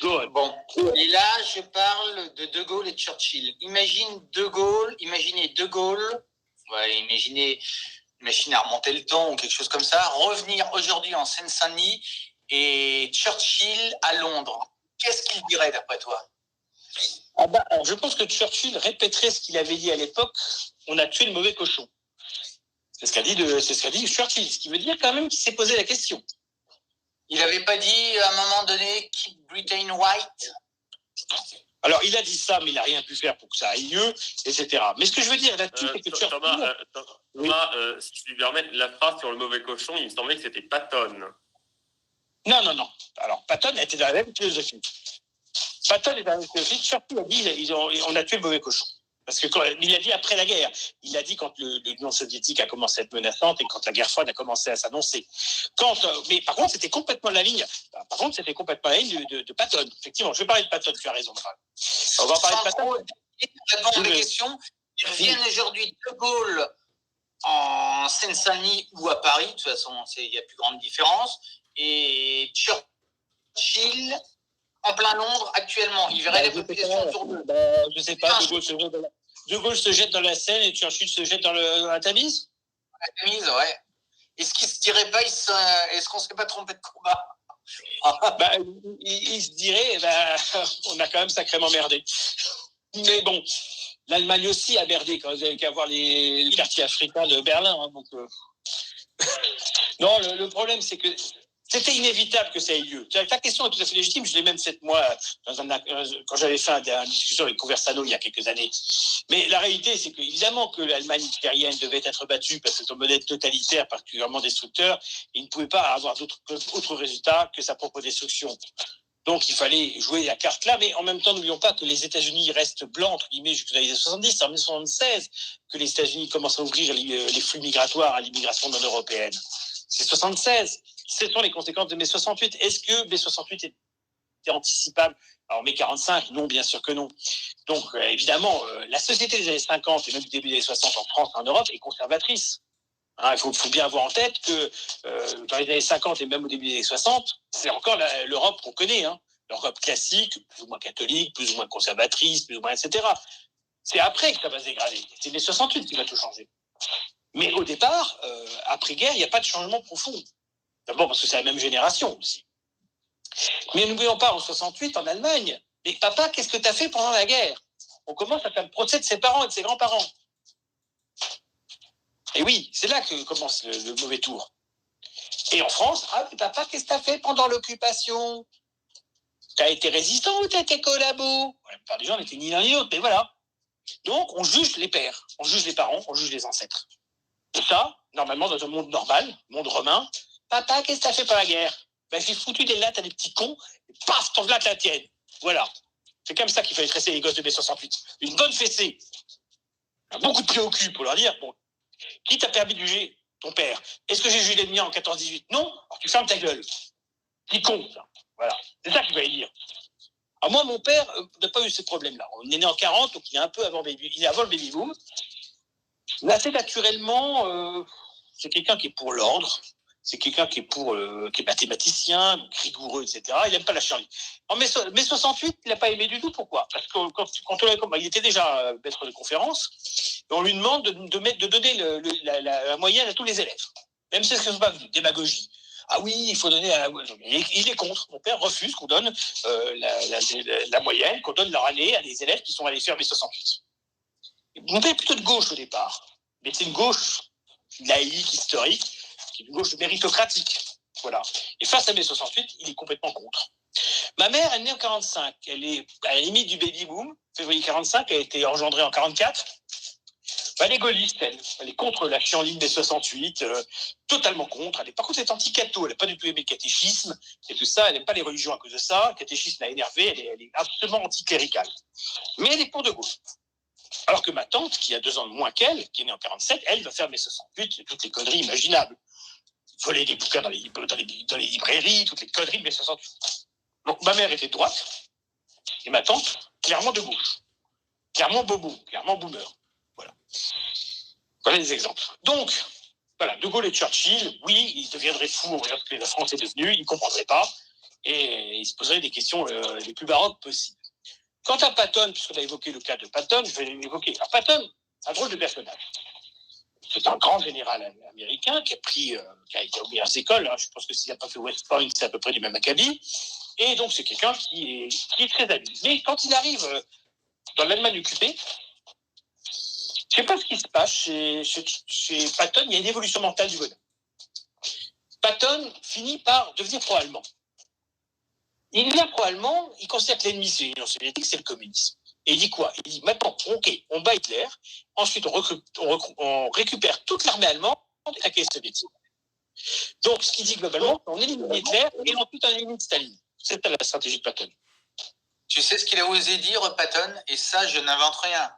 Bon, et là, je parle de Gaulle et de Churchill. Imaginez De Gaulle, imaginez à remonter le temps ou quelque chose comme ça, revenir aujourd'hui en Seine-Saint-Denis et Churchill à Londres. Qu'est-ce qu'il dirait d'après toi? Alors, je pense que Churchill répéterait ce qu'il avait dit à l'époque, on a tué le mauvais cochon. C'est ce qu'a dit Churchill, ce qui veut dire quand même qu'il s'est posé la question. Il n'avait pas dit à un moment donné Keep Britain White? Alors, il a dit ça, mais il n'a rien pu faire pour que ça aille mieux, etc. Mais ce que je veux dire là-dessus, c'est que Churchill... Thomas, si tu lui permets, la phrase sur le mauvais cochon, il me semblait que c'était Patton. Non. Alors, Patton était dans la même philosophie. Churchill a dit on a tué le mauvais cochon. Parce que il a dit après la guerre. Il a dit quand l'Union soviétique a commencé à être menaçante et quand la guerre froide a commencé à s'annoncer. Mais par contre, c'était complètement la ligne. De Patton. Effectivement, je vais parler de Patton, tu as raison. On va parler de Patton. Répondre à la question. Ils reviennent aujourd'hui De Gaulle en Seine-Saint-Denis ou à Paris. De toute façon, il n'y a plus grande différence. Et Churchill en plein Londres actuellement. Il verrait la population autour d'eux. Je ne sais pas, De Gaulle se De Gaulle se jette dans la Seine et Churchill se jette dans la Tamise. La Tamise, ouais. Est-ce qu'il se dirait pas, est-ce qu'on serait pas trompé de combat? Il se dirait, on a quand même sacrément merdé. Mais bon, l'Allemagne aussi a merdé quand vous avez qu'à voir les quartiers africains de Berlin. Hein, donc, non, le problème, c'est que c'était inévitable que ça ait lieu. Ta question est tout à fait légitime. Je l'ai même faite, moi, quand j'avais fait une discussion avec Conversano il y a quelques années. Mais la réalité, c'est qu'évidemment que l'Allemagne hitlérienne devait être battue parce que son modèle totalitaire, particulièrement destructeur, il ne pouvait pas avoir d'autre résultat que sa propre destruction. Donc, il fallait jouer la carte là, mais en même temps, n'oublions pas que les États-Unis restent blancs, entre guillemets, jusqu'aux années 70. C'est en 1976 que les États-Unis commencent à ouvrir les flux migratoires à l'immigration non européenne. C'est 76. Ce sont les conséquences de mai 68. Est-ce que mai 68 était anticipable? Alors, mai 45, non, bien sûr que non. Donc, évidemment, la société des années 50 et même du début des années 60 en France et en Europe est conservatrice. Hein, il faut bien avoir en tête que dans les années 50 et même au début des années 60, c'est encore l'Europe qu'on connaît, hein, l'Europe classique, plus ou moins catholique, plus ou moins conservatrice, plus ou moins, etc. C'est après que ça va se dégrader. C'est mai 68 qui va tout changer. Mais au départ, après-guerre, il n'y a pas de changement profond. D'abord parce que c'est la même génération aussi. Mais n'oublions pas, en 68, en Allemagne, mais papa, qu'est-ce que tu as fait pendant la guerre? On commence à faire le procès de ses parents et de ses grands-parents. Et oui, c'est là que commence le mauvais tour. Et en France, mais papa, qu'est-ce que tu as fait pendant l'occupation? Tu as été résistant ou tu as été collabo? La plupart des gens n'étaient ni l'un ni l'autre, mais voilà. Donc, on juge les pères, on juge les parents, on juge les ancêtres. Et ça, normalement, dans un monde normal, monde romain, papa, qu'est-ce que tu as fait pendant la guerre? J'ai foutu des lattes à des petits cons, et paf, t'en lattes la tienne. Voilà. C'est comme ça qu'il fallait tresser les gosses de mai 68. Une bonne fessée. Beaucoup de pieds au cul pour leur dire, bon, qui t'a permis de juger ton père? Est-ce que j'ai jugé les miens en 14-18? Non? Alors tu fermes ta gueule. Qui compte, ça? Voilà. C'est ça qu'il fallait dire. Alors moi, mon père n'a pas eu ce problème-là. On est né en 40, donc il est un peu avant le baby-boom. Mais assez naturellement, c'est quelqu'un qui est pour l'ordre. C'est quelqu'un qui est mathématicien, donc rigoureux, etc. Il n'aime pas la chienlit. En mai 68, il n'a pas aimé du tout. Pourquoi? Parce que quand il était déjà maître de conférence, on lui demande de donner la moyenne à tous les élèves. Même si ce n'est pas démagogie. Ah oui, il faut donner il est contre. Mon père refuse qu'on donne la moyenne, qu'on donne leur année à des élèves qui sont allés faire mai 68. Mon père est plutôt de gauche au départ. Mais c'est une gauche laïque, historique, qui est une gauche méritocratique. Voilà. Et face à mai 68, il est complètement contre. Ma mère, elle est née en 45. Elle est à la limite du baby-boom. Février 45, elle a été engendrée en 44. Elle est gaulliste, elle est contre la chienlit des 68, totalement contre. Par contre, elle est anti-catho, elle n'a pas du tout aimé le catéchisme et tout ça, elle n'aime pas les religions à cause de ça. Le catéchisme l'a énervée, elle est absolument anticléricale. Mais elle est pour de gauche. Alors que ma tante, qui a 2 ans de moins qu'elle, qui est née en 47, elle va faire mai 68 et toutes les conneries imaginables. Voler des bouquins dans les librairies, toutes les conneries de mai 68. Donc ma mère était de droite et ma tante, clairement de gauche. Clairement bobo, clairement boomer. Voilà les exemples. Donc, voilà, De Gaulle et Churchill, oui, ils deviendraient fous ce que la France est devenue, ils ne comprendraient pas, et ils se poseraient des questions les plus baroques possibles. Quant à Patton, puisqu'on a évoqué le cas de Patton, je vais l'évoquer. Alors Patton, un drôle de personnage. C'est un grand général américain qui a été aux meilleures écoles. Hein. Je pense que s'il n'a pas fait West Point, c'est à peu près du même acabit. Et donc, c'est quelqu'un qui est très habile. Mais quand il arrive dans l'Allemagne occupée, je ne sais pas ce qui se passe chez Patton, il y a une évolution mentale du bonhomme. Patton finit par devenir pro-allemand. Il devient pro-allemand, il considère que l'ennemi, c'est l'Union soviétique, c'est le communisme. Et il dit quoi? Il dit maintenant, ok, on bat Hitler, ensuite on récupère toute l'armée allemande et la caisse soviétique. Donc, ce qu'il dit globalement, on élimine Hitler et ensuite on élimine Staline. C'est la stratégie de Patton. Tu sais ce qu'il a osé dire, Patton? Et ça, je n'invente rien.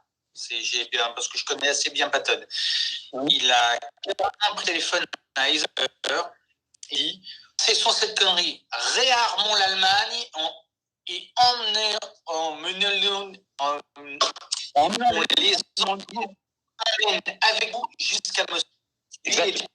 Parce que je connais assez bien Patton. Il a un téléphone à Eisenhower. Il dit, c'est sur cette connerie. Réarmons l'Allemagne et emmenons les avec vous jusqu'à Moscou. Exactement.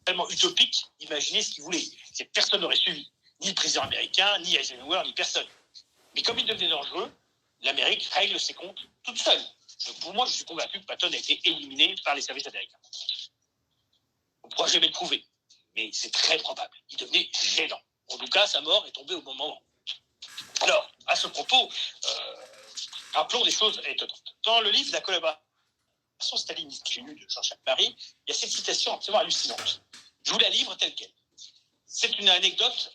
tellement utopique d'imaginer ce qu'il voulait. Personne n'aurait suivi. Ni le président américain, ni Eisenhower, ni personne. Mais comme il devenait dangereux, l'Amérique règle ses comptes toute seule. Donc pour moi, je suis convaincu que Patton a été éliminé par les services américains. On ne pourra jamais le prouver, mais c'est très probable. Il devenait gênant. En tout cas, sa mort est tombée au bon moment. Alors, à ce propos, rappelons des choses étonnantes. Dans le livre La collaboration staliniste que j'ai lu de Jean-Jacques Marie, il y a cette citation absolument hallucinante. Je vous la livre telle qu'elle. C'est une anecdote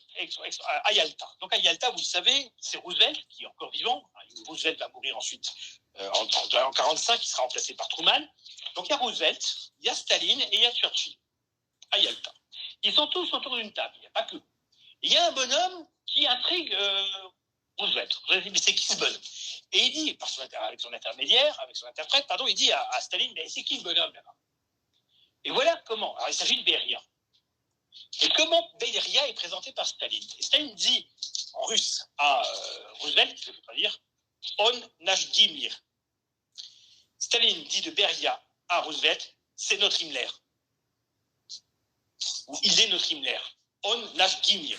à Yalta. Donc à Yalta, vous le savez, c'est Roosevelt qui est encore vivant. Roosevelt va mourir ensuite en 1945, il sera remplacé par Truman. Donc il y a Roosevelt, il y a Staline et il y a Churchill à Yalta. Ils sont tous autour d'une table, il n'y a pas que. Il y a un bonhomme qui intrigue Roosevelt. Vous allez dire, mais c'est qui ce bonhomme? Et il dit, avec son intermédiaire, avec son interprète, pardon, il dit à Staline, mais c'est qui ce bonhomme là-bas? Et voilà comment. Alors il s'agit de Beria. Et comment Beria est présenté par Staline? Et Staline dit en russe à Roosevelt, je ne peux pas dire, on nash Gimir. Staline dit de Beria à Roosevelt, c'est notre Himmler. Ou il est notre Himmler. On nash Gimir.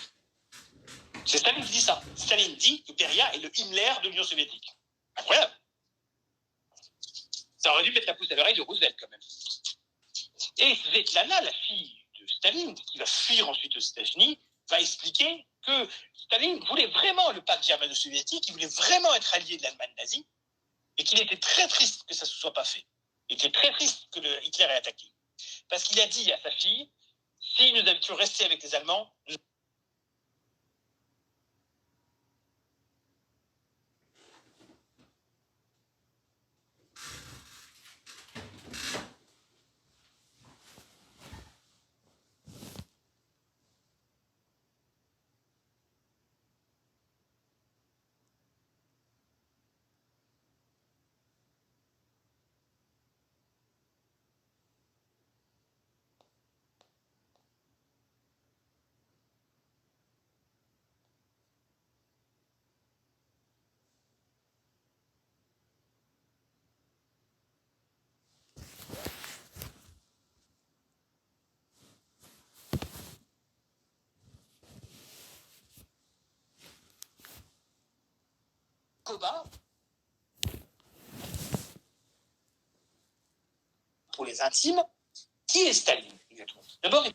C'est Staline qui dit ça. Staline dit que Beria est le Himmler de l'Union soviétique. Incroyable. Ça aurait dû mettre la pousse à l'oreille de Roosevelt quand même. Et Svetlana, la fille de Staline, qui va fuir ensuite aux États-Unis, va expliquer que Staline voulait vraiment le pacte germano-soviétique, il voulait vraiment être allié de l'Allemagne nazie, et qu'il était très triste que ça ne se soit pas fait. Il était très triste que Hitler ait attaqué. Parce qu'il a dit à sa fille, si nous avions resté avec les Allemands, nous... Pour les intimes, qui est Staline exactement? D'abord,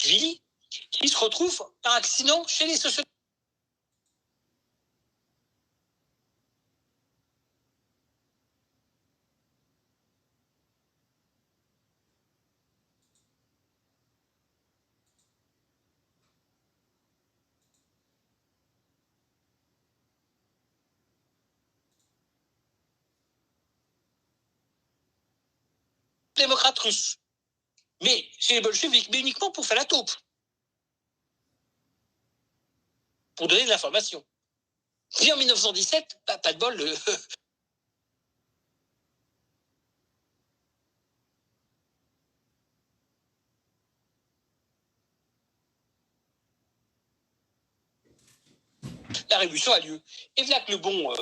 Vili, qui se retrouve par accident chez les sociologues. Démocrate russe. Mais chez les bolcheviks, mais uniquement pour faire la taupe. Pour donner de l'information. Puis en 1917, pas de bol, la révolution a lieu. Et voilà que le bon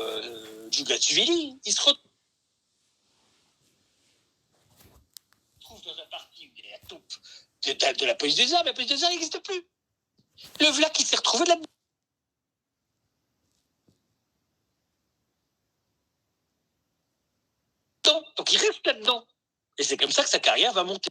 Djougashvili, il se retrouve dans un parti où il y a la taupe de la police des arts, mais la police des arts n'existe plus. Le voilà qui s'est retrouvé là-dedans. Donc il reste là-dedans. Et c'est comme ça que sa carrière va monter.